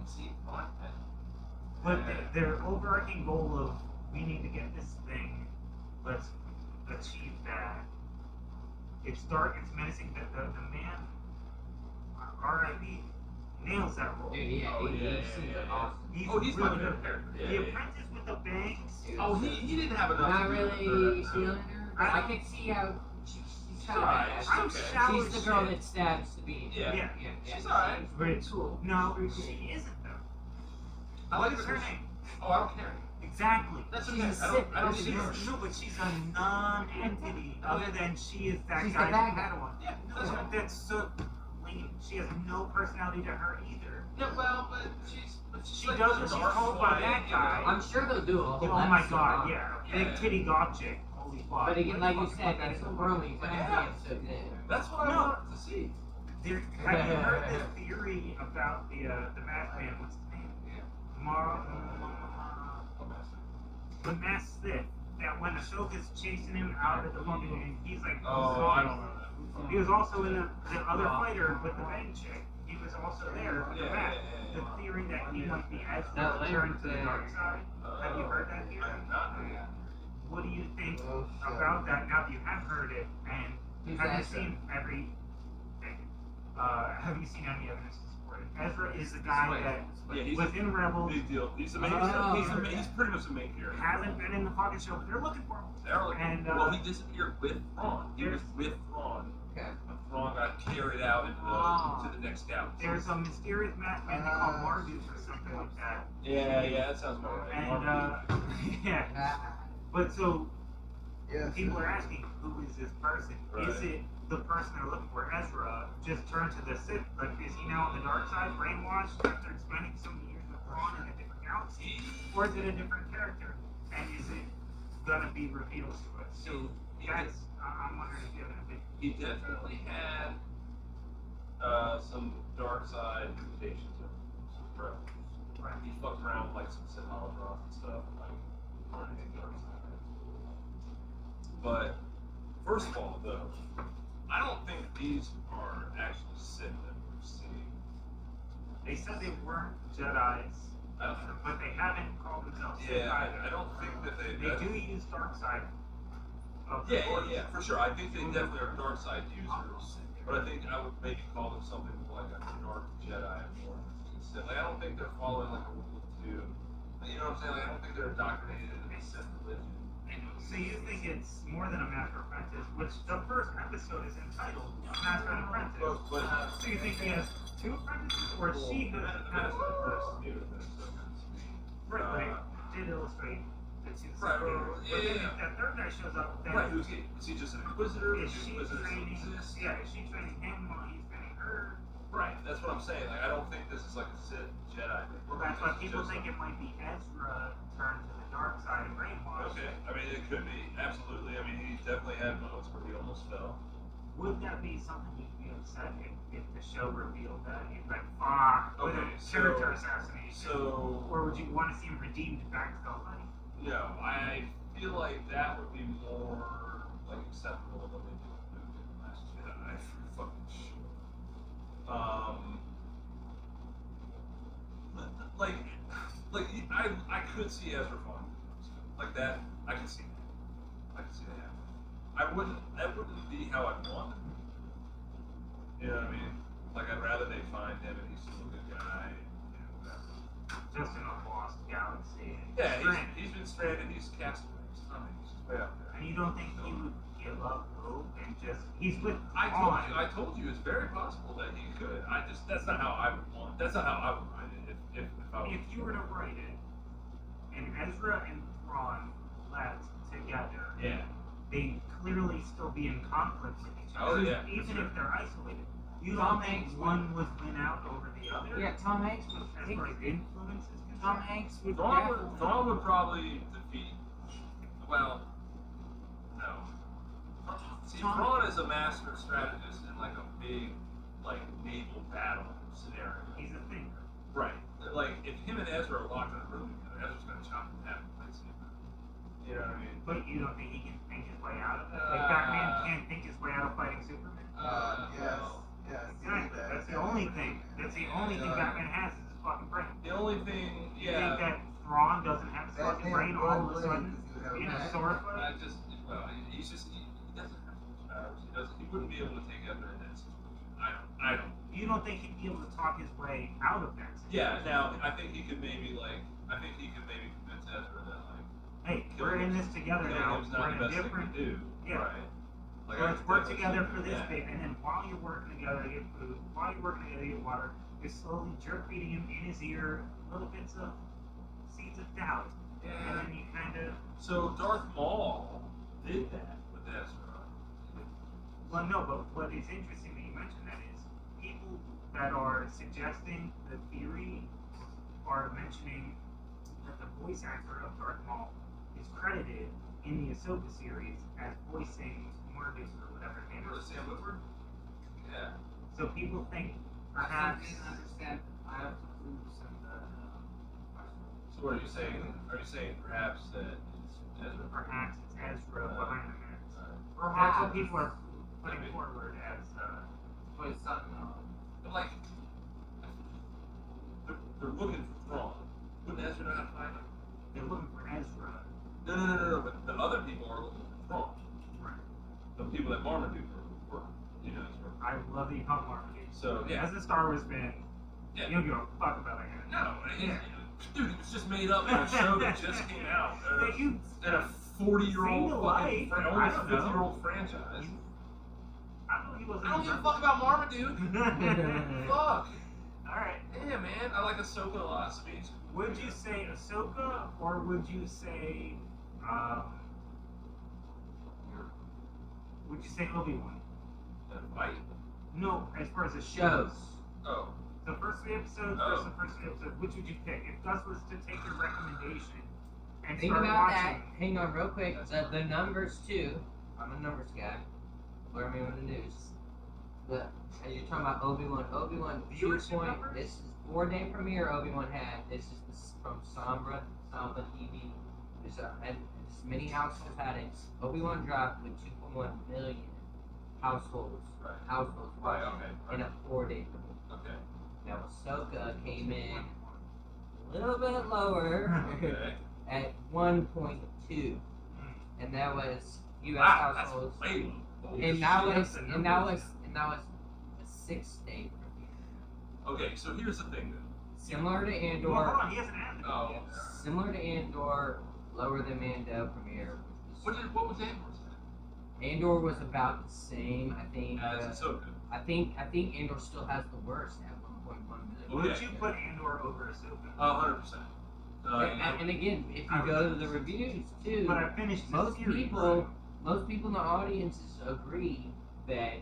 But their overarching goal of, we need to get this thing, let's achieve that. It's dark, it's menacing, the man, R.I.P., nails that role. Dude, yeah, he's awesome. He's my really favorite good. character. The apprentice with the bangs. Oh, he didn't have enough. Not to do really with her, feeling her, but I can see how she's kind of alright. badass. Okay. shallow She's the as girl shit. that stabs the beat. Yeah. She's alright. She's pretty cool. No, she isn't though. What is her name? Oh, I don't care. Exactly. That's She's okay. a Sith. I don't She's need a her. No, but she's a non-entity other than she is that She's the guy's bad guy. Padawan. Yeah, No, that's so lame. She has no personality to her either. Yeah, well, but she's She does what she's told by that guy. I'm sure they'll do a whole Oh my episode god, on it. yeah. Big titty goth chick. Holy fuck. But again, like you said, that's the bromance. Yeah. So good. That's what I No. wanted to see. Have you heard this theory about the madman? What's his name? The masked Sith. That when Ahsoka's chasing him out of the fucking, and he's like, Oh, I don't know that. He was also in the other fighter with the bang chick. He was also there with the Yeah, mask. yeah. The theory that he might be as That turned to the later dark side. Have you heard that theory? I have not heard that. What do you think about that now that you have heard it? And Who's have you Ezra? seen have you seen any evidence to support it? Ezra is the guy that Yeah, he's was in Rebels, big deal. He's the main. Oh. He's pretty much the main character. hasn't been in the fucking show, but they're looking for him. And, well, he disappeared with Thrawn. He was with Thrawn. Okay. When Thrawn got carried out into the next galaxy. There's a mysterious madman they call Marduk or something like that. Yeah, that sounds about right. And yeah. But so Yes. people are asking, who is this person? Right. Is it the person they're looking for? Ezra just turned to the Sith. Like, is he now on the dark side, brainwashed after spending so many years with Thrawn in a different galaxy? Or is it a different character? And is it gonna be revealed to us? So that's, I'm wondering if you have an opinion. He definitely had some dark side invitations of some rebels. Right. He fucked around with like some Sith holograms and stuff, like anything dark side. But first of all, though, I don't think these are actually Sith that we're seeing. They said they weren't Jedi's, I don't think. but they haven't called themselves Sith Yeah, either. I don't think that they. They do use dark side. Of the Force. Yeah, for sure. I think they definitely are dark side users, but I think I would maybe call them something like a dark Jedi more than Sith. Like I don't think they're following like a rule of two. You know what I'm saying? Like, I don't think they're indoctrinated in a Sith religion. So you think it's more than a Master Apprentice, which the first episode is entitled Master and Apprentice. But So you think he has two apprentices, or is she who has the first? Right, did illustrate. That's his Right, second. right, But then yeah. if that third guy shows up, then Right, who's he? Is he just an inquisitor? is Does she the inquisitor training? exist? Yeah, is she training him while he's training her? Right, that's what I'm saying. Like, I don't think this is like a Sith Jedi thing. Well, that's why This is people just think it might be Ezra turned to the dark side and brainwashed. Okay, I mean, it could be, absolutely. I mean, he definitely had moments where he almost fell. Would that be something you'd be upset if the show revealed that? You'd be like, fuck, what Okay, a so- character assassination. So, Or would you want to see him redeemed back to Light? no, I feel like that would be more, like, acceptable than they did with Luke in The Last Jedi, for fucking sure. I could see Ezra falling. Like that, I can see that. I can see that happening. That wouldn't be how I'd want it. You know what I mean? Like, I'd rather they find him and he's still a good guy, you know, whatever. Just in a lost galaxy. Yeah, Stranded. he's been stranded, he's castaway, he's nothing, he's just way out there. And you don't think he would give up hope and just he's with I told you, it's very possible that he could. That's not how I would want. That's not how I would write it. If I was. if you were to write it and Ezra and Thrawn left together, Yeah. they clearly still be in conflict with each Oh, other. yeah, for Even sure. if they're isolated. You Tom don't think Hanks one would win out over the other? Yeah, Tom Hanks would. As far as influence is concerned? Tom Hanks would. Thrawn would probably defeat. Well, no. See, Thrawn- Thrawn is a master strategist in like a big, like naval battle scenario. He's a thinker. Right. Like if him and Ezra are locked in a room together, Ezra's gonna chop him in half and place him. You know what I mean? But you don't think he can think his way out of it? Like Batman can't think his way out of fighting Superman? Yes. Well, Yes. Exactly. That's the only thing. That's the only thing Batman has is his fucking brain. the only thing, You think yeah. that Thrawn doesn't have his fucking brain all of a sudden? Being a sword I fighter? just, well, he doesn't have those powers. He wouldn't be able to take Ezra in that situation. I don't. You don't think he'd be able to talk his way out of that Yeah. situation? Now, I think he could maybe convince Ezra that like, Hey, we're in this together now. him's We're not in the a best different. thing to do. Yeah. Right. Like, So I let's could work definitely together see for this that. bit, and then while you're working together to get food, while you're working together to get water, you're slowly jerk feeding him in his ear little bits of seeds of doubt, and Yeah. then you kind of. So Darth Maul did that with Ezra. Well, no, but what is interesting that you mentioned that is people that are suggesting the theory are mentioning that the voice actor of Darth Maul is credited in the Ahsoka series as voicing Morbius or whatever his name Remember is. Sam Witwer? Yeah. So people think I perhaps. didn't understand. I have to prove some So what are you saying? Are you saying perhaps that it's Ezra? Perhaps it's Ezra behind the mask. Right. That's what people are putting forward as. But it's not. But like, they're looking for Thrawn. Wouldn't Ezra know how to find him? They're looking for Ezra. No. But the other people are looking for Thrawn. Right. The people that Marmaduke were, you know, were. I love that you call him Marmaduke. So yeah. As a Star Wars fan, Yeah. you don't give a fuck about that guy. No, Yeah. dude, it was just made up in a show that just came out. That you In a 40-year-old, Seem to fucking, like, I almost don't know. 50-year-old franchise. I thought he wasn't. I don't give a fuck about Marmaduke. Fuck. Alright. Yeah, man. I like Ahsoka a lot. Speech. Would you say Ahsoka or would you say Obi-Wan? That fight? No, as far as the Shows. shows. Oh. The first three episodes Oh. versus the first three episodes, which would you pick? If Gus was to take your recommendation and Think start about watching, that. Hang on, real quick. The numbers too. I'm a numbers guy. Learn me on the news. But as you're talking about Obi-Wan, 2 Viewership point. numbers? This is 4-day premiere. Obi-Wan had. This is from Sombra TV. And this many households had it. Obi-Wan dropped with 2.1 million households. Right. Households Right, watching okay. in a 4-day premiere. Okay. Now Ahsoka came in a little bit lower Okay. at 1.2, and that was U.S. Wow, that's households. way low. Holy And that shit. was the and that was a 6-day premiere. Okay, so here's the thing then. Similar to well, hold Andor, on, he hasn't had it Oh. yet. similar to Andor, lower than Mando premiere. What was Andor's Andor was about the same, I think. as Ahsoka? I think Andor still has the worst at 1.1 million. Okay. Would you put Andor over Ahsoka? 100%. And again, if you go to the reviews too, But I finished the most series. most people in the audiences agree that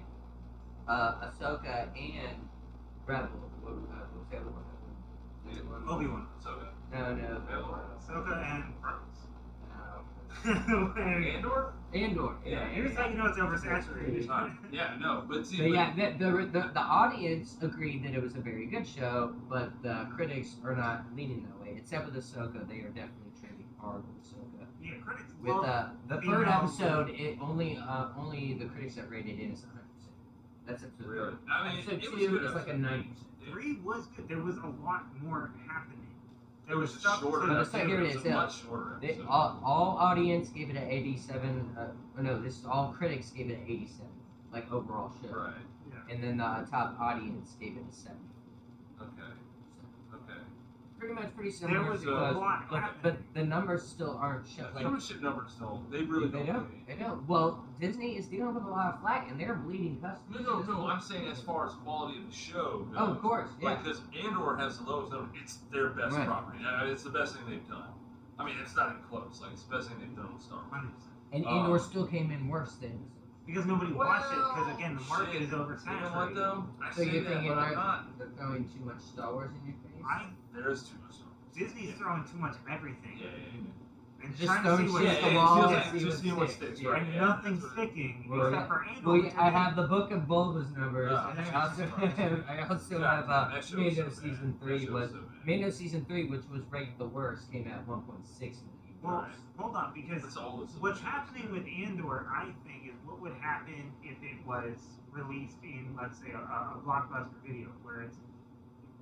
Ahsoka and Rebel, what was the other one? Obi-Wan. No. Ahsoka and Rose. Andor. Yeah. Here's how you know it's oversaturated. Yeah, no, but see, But yeah, the audience agreed that it was a very good show, but the critics are not leaning that way. Except with Ahsoka, they are definitely trending hard with Ahsoka. Yeah, critics With love the female third episode, it only the critics that rated it is 100%. That's episode really, three. I mean, Episode it was two good. is like a 90%. 3 was good. There was a lot more happening. It was just stuff shorter. No, to- it's like here it It is. was a much shorter. They, episode. all audience gave it an 87. No, this all critics gave it an 87, like overall show. Right. Yeah. And then the top audience gave it a 70. Okay. Okay. Pretty much pretty similar. There was a because, lot but happening. the numbers still aren't show. The Like, viewership numbers don't. They really they don't. don't. They don't. Well, Disney is dealing with a lot of flack, and they're bleeding customers. No. I'm saying as far as quality of the show goes. Oh, of course, yeah. Like, because Andor has the lowest number. It's their best Right. property. It's the best thing they've done. I mean, it's not even close. Like, it's the best thing they've done with Star Wars. 100%. And Andor still came in worse than. Because nobody watched it, because again, the market shit. is oversaturated. You know what, though? I So say you're that, thinking but I'm not. they're throwing too much Star Wars in your face? There's too much Star Wars. Disney's throwing too much of everything. Yeah. And Just trying to throwing see what shit sticks. at the wall feels and like see just what seeing what sticks. sticks, Yeah. right? And Yeah, nothing's that's what- sticking Well, except yeah. for Andor. Well, which I have the book of Bulba's numbers. Ah, and I Jesus also Christ. have, God, that show was Mando so bad. season That 3 show was so bad. Mando season 3, which was ranked the worst, came at 1.6 million. Well, Right. hold on, because That's all it's what's happening with Andor, I think, is what would happen if it was released in, let's say, a blockbuster video, where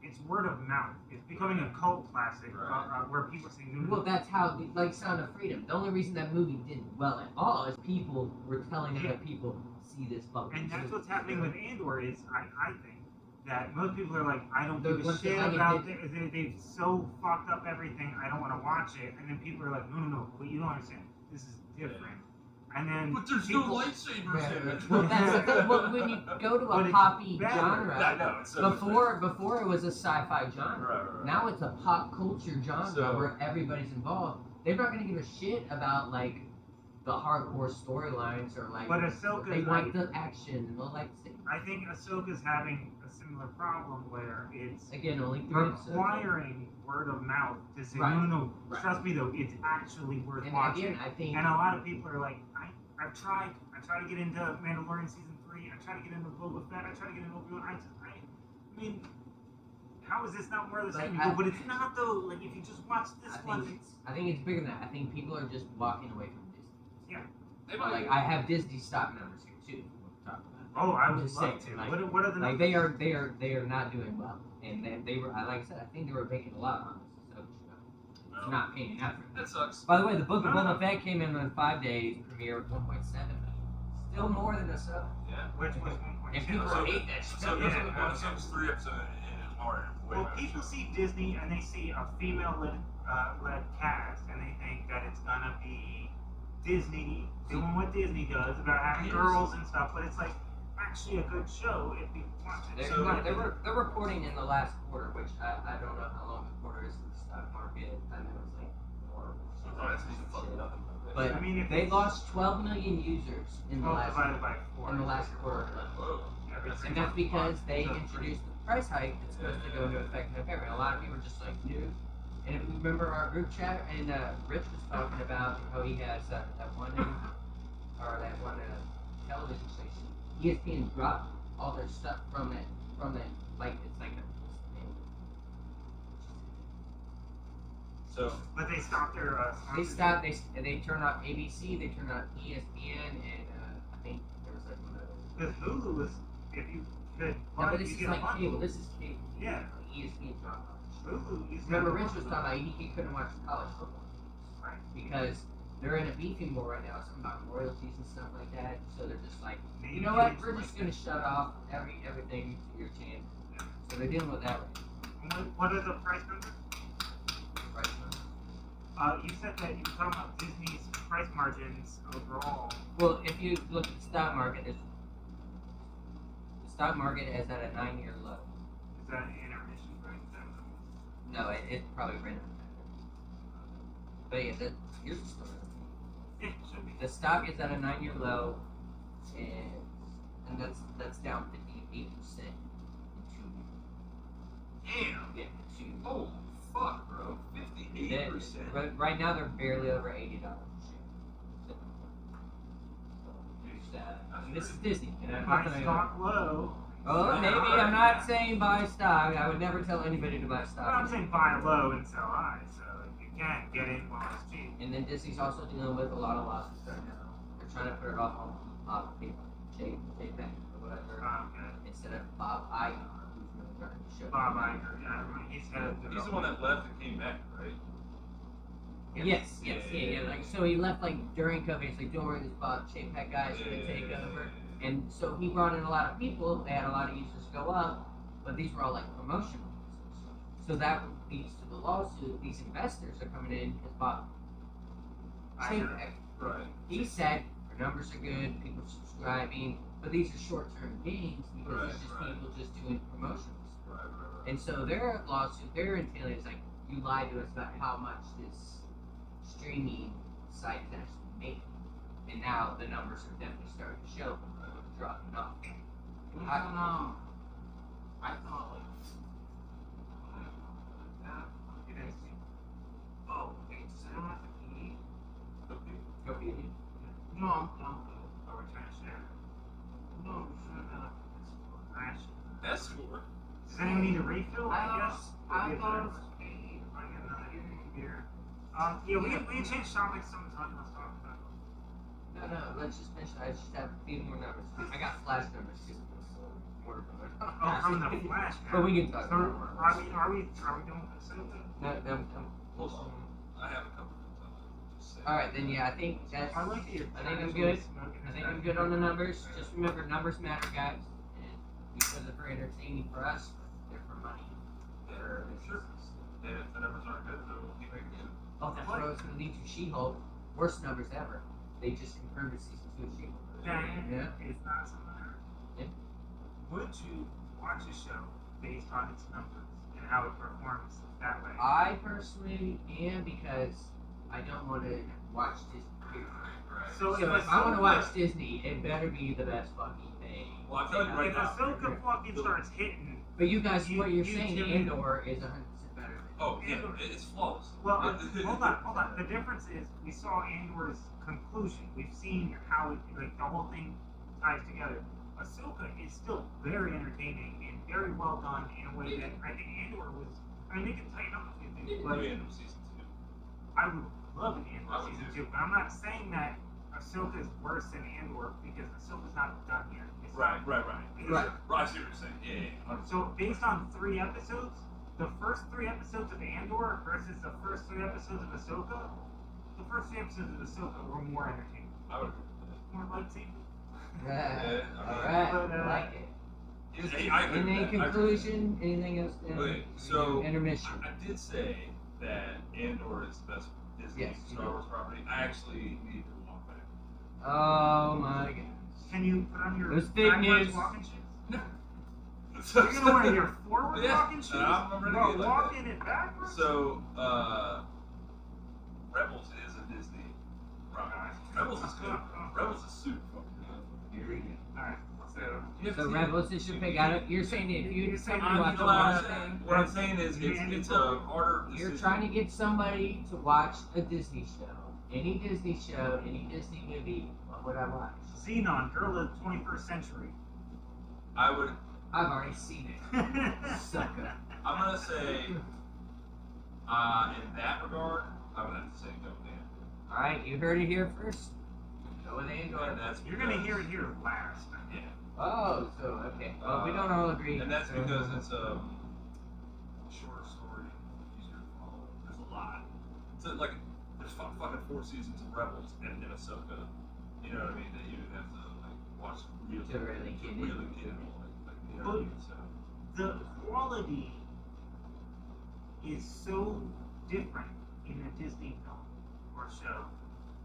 it's word of mouth. It's becoming a cult classic, Right. where people say, "No, no, Well, no." that's how, like Sound of Freedom. The only reason that movie did well at all is people were telling other people, see this fucking And that's movie." what's happening with Andor is, I think, that most people are like, I don't The give a one thing shit I about did- it. They've so fucked up everything, I don't want to watch it. And then people are like, no, but you don't understand. This is different. And then But there's people, no lightsabers in it. Well, that's the thing. Well, when you go to But a it's poppy better. I genre, know. It's so before it was a sci-fi genre. Right. Now it's a pop culture genre So- where everybody's involved. They're not gonna give a shit about like the hardcore storylines or like But Ahsoka's they like- want the action and the lightsaber. I think Ahsoka's having a similar problem where it's Again, only 3 episodes. requiring word of mouth to say, Right. no, Right. trust me though, it's actually worth And watching. again, I think And a lot of people are like, I tried to get into Mandalorian season 3, I tried to get into Boba Fett, I tried to get into Obi-Wan, I mean, how is this not more of the Like, same? I- But it's not though, like if you just watch this one, I think it's bigger than that. I think people are just walking away from Disney. They might. Like I have Disney stock numbers here too. We'll talk about. oh, I would Just love saying, to. like- What are the Like numbers? they are not doing well, and they were like I said, I think they were making a lot on this Ahsoka show. It's not paying enough. That sucks. By the way, the Book of No, Boba no. Fett came in on 5 days premiere with 1.7 million. Still more than Ahsoka. Yeah. Which was 1.2. And people Ahsoka- hate that shit. So Yeah. Ahsoka's 3 episodes in are way Well, better. people see Disney and they see a female-led cast, and they think that it's gonna be Disney doing what Disney does about having Yes. girls and stuff, but it's like actually a good show if people watch it. They're reporting in the last quarter, which I don't know how long the quarter is in the stock market. I know it's like more. Oh, that's even fucked up. But I mean, if they it's lost 12 million users in the 12 last divided by 4. in the last quarter. Whoa. And that's because they introduced the price hike that's supposed to go into effect in November. And a lot of people are just like, dude. And if you remember our group chat, and Rich was talking about how he has that one television station. ESPN dropped all their stuff from that like it's like So But they stopped their. they stopped they turned off ABC, they turned off ESPN, and I think there was like one other. Because Hulu was, if you could, No, but this you is get a like bundle. cable. This is cable. Yeah. ESPN dropped off. Hulu used to Remember, have a Rich was bundle. talking about he couldn't watch college football Right. because they're in a beefing war right now, something about royalties and stuff like that. So they're just like, Maybe you know what? it's We're like just gonna shut off everything to your channel. So they're dealing with that What are the price numbers? right now. You said that you were talking about Disney's price margins overall. Well, if you look at the stock market, the stock market is at a 9-year low. Is that an intermission price? Is that what it is? No, it probably ran But yeah, here's the story. Yeah, should be. The stock is at a 9-year low, and that's down 58% in 2 years. Damn. Yeah, 2 years. Oh fuck, bro. 58%. Right now they're barely over $80 a share. So, this is Disney, and I'm not Buy gonna. stock low. Oh, maybe I'm not saying buy stock. I would never tell anybody to buy But stock. I'm saying buy low and sell high, so you can get in while it's cheap. And then Disney's also dealing with a lot of losses right now. They're trying to put it off on people, J-Bank or whatever, Okay. instead of Bob Iger, who's really running the show. Bob Iger, yeah, he's head of He's the one that left and came back, right? Yes. Like, so he left like during COVID. He's like, don't worry, these Bob Chapek guys are gonna take over. And so he brought in a lot of people. They had a lot of users go up, but these were all like promotional users. So that leads to the lawsuit. These investors are coming in because Bob Chapek, Right. he said our numbers are good, people are subscribing, but these are short-term gains because it's just people just doing promotions. Right. And so their lawsuit, their entailing is like, you lied to us about how much this streaming site is actually making. And now the numbers are definitely starting to show dropping off. I don't know. I thought like. It is. Oh, wait, does anyone have to pee? Go Beauty. No, I'm good. Oh, we're trying to share. No, I'm sure that. Alright. That's cool. Does anyone need a refill? I guess. I We'll thought it get was pee. I get another beer. Yeah, we changed topics sometimes. Let's talk about it. No, let's just finish. I just have a few more numbers. I got flash numbers too. Oh, from the flash. But we can talk So, more. are we doing this? Hold on. I have a couple of things I just say. Alright, then yeah, I think that's. I like the. I think I'm good. I think I'm good on the numbers. Just remember, numbers matter, guys. And because they're entertaining for us, they're for money. Yeah, sure. And if the numbers aren't good, then we'll keep making it. Oh, that's what I was going to lead to She-Hulk. Worst numbers ever. They just confirmed a season 2 of She-Hulk. Yeah. It's not something. Yeah. Would you watch a show based on its numbers and how it performs that way? I personally am because I don't want to watch Disney. Period. Right. So if I want to watch Disney, it better be the best fucking thing. Well, I tell you right If now. Ahsoka fucking starts hitting. But you guys, what you're You saying, Jimmy- Andor is 100% better than Oh yeah, it's flawless. Well, hold on. The difference is we saw Andor's conclusion. We've seen how it, like the whole thing ties together. Ahsoka is still very entertaining and very well done in a way that I think Andor was. I mean, they can tighten up a few things. Maybe But end of season 2. I would love an Andor I would season too. 2, but I'm not saying that Ahsoka is worse than Andor because Ahsoka's not done yet. It's Right. Right. Right, I see what you're saying. Yeah. So based on 3 episodes, the first 3 episodes of Andor versus the first 3 episodes of Ahsoka, the first 3 episodes of Ahsoka were more entertaining. I would agree with that. More lightsaber. Alright, But, I like it. Hey, I agree with Any that. I agree with conclusion? Anything else? Okay, so intermission. I did say that Andor is the best Disney Yes, you Star did. Wars property. I actually need to walk back. Oh my god. Can you put on your It was fake backwards news. walking shoes? So, You're gonna wear your forward Yeah, walking shoes? I'm ready to Bro, get like walking it backwards? So, Rebels is a Disney property. Rebels is good. Rebels is super fucking good. Here we go. Alright, so You have So to- Rebels is your pick. You're saying if you You're saying somebody watch You a know Wars what thing, what I'm saying is it's a harder you're decision. trying to get somebody to watch a Disney show. Any Disney show, any Disney movie, what would I watch? Xenon, Girl of the 21st Century. I would. I've already seen it. Sucker. I'm gonna say. In that regard, I would have to say go with Andor. Alright, you heard it here first. Go with And Andor. that's You're gonna because- hear it here last. Yeah. Oh, so okay. Well, we don't all agree. And that's so- because it's a shorter story, easier to follow. There's a lot. It's like there's fucking 4 seasons of Rebels and Ahsoka. You know what I mean? That you have to like watch really, To really get into it. you know what I mean? So The quality is so different in a Disney film or show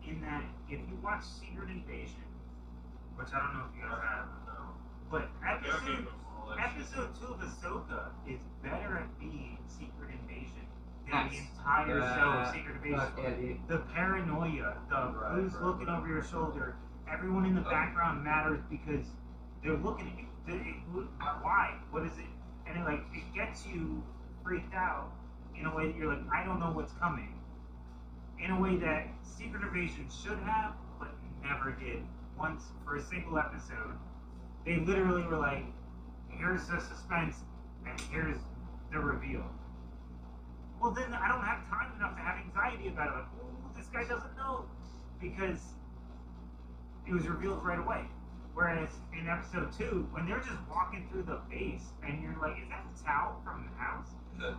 in that if you watch Secret Invasion, which I don't know if you guys have, but episode 2 of Ahsoka is better at being Secret Invasion the Yes. entire show of Secret Fuck Invasion. yeah, dude. The paranoia, who's looking over your shoulder. Everyone in the background matters because they're looking at you. Why? What is it? And it gets you freaked out in a way that you're like, I don't know what's coming. In a way that Secret Invasion should have, but never did. Once for a single episode, they literally were like, here's the suspense and here's the reveal. Well, then I don't have time enough to have anxiety about it. Like, oh, this guy doesn't know. Because it was revealed right away. Whereas in episode 2, when they're just walking through the base and you're like, is that Tao from the house?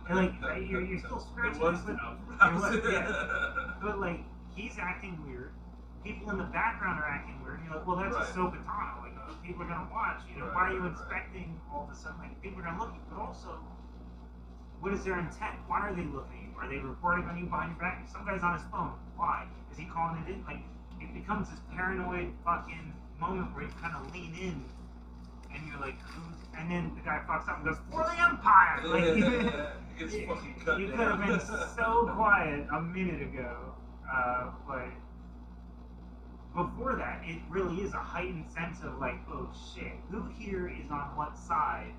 And you're still scratching. It was but, Tao from it the was, house. yeah. But he's acting weird. People in the background are acting weird. And you're like, well, that's Ahsoka Tano. People are gonna watch. Why are you inspecting all of a sudden? People are gonna look. But also, what is their intent? Why are they looking? Are they reporting on you behind your back? Some guy's on his phone. Why? Is he calling it in? It becomes this paranoid fucking moment where you kind of lean in, and you're like, who's? And then the guy fucks up and goes, for the Empire. He gets fucking cut You down. could have been so quiet a minute ago, but before that, it really is a heightened sense of oh shit, who here is on what side,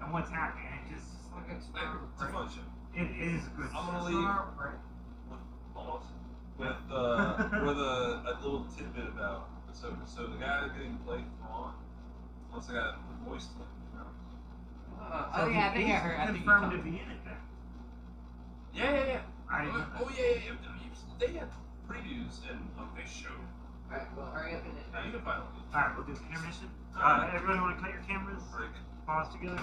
and what's happening. And it just It's a fun show. it is good. I'm gonna leave almost with a little tidbit about Ahsoka. So the guy getting played Thrawn, once I got the voice to him. Oh yeah, I think I heard. I think you confirmed told to me. be in it then. Yeah. I didn't know that. They had previews and they showed. Alright, well, hurry up and Now you can finally. All right, we'll do intermission. Everybody want to cut your cameras? Break. Pause together.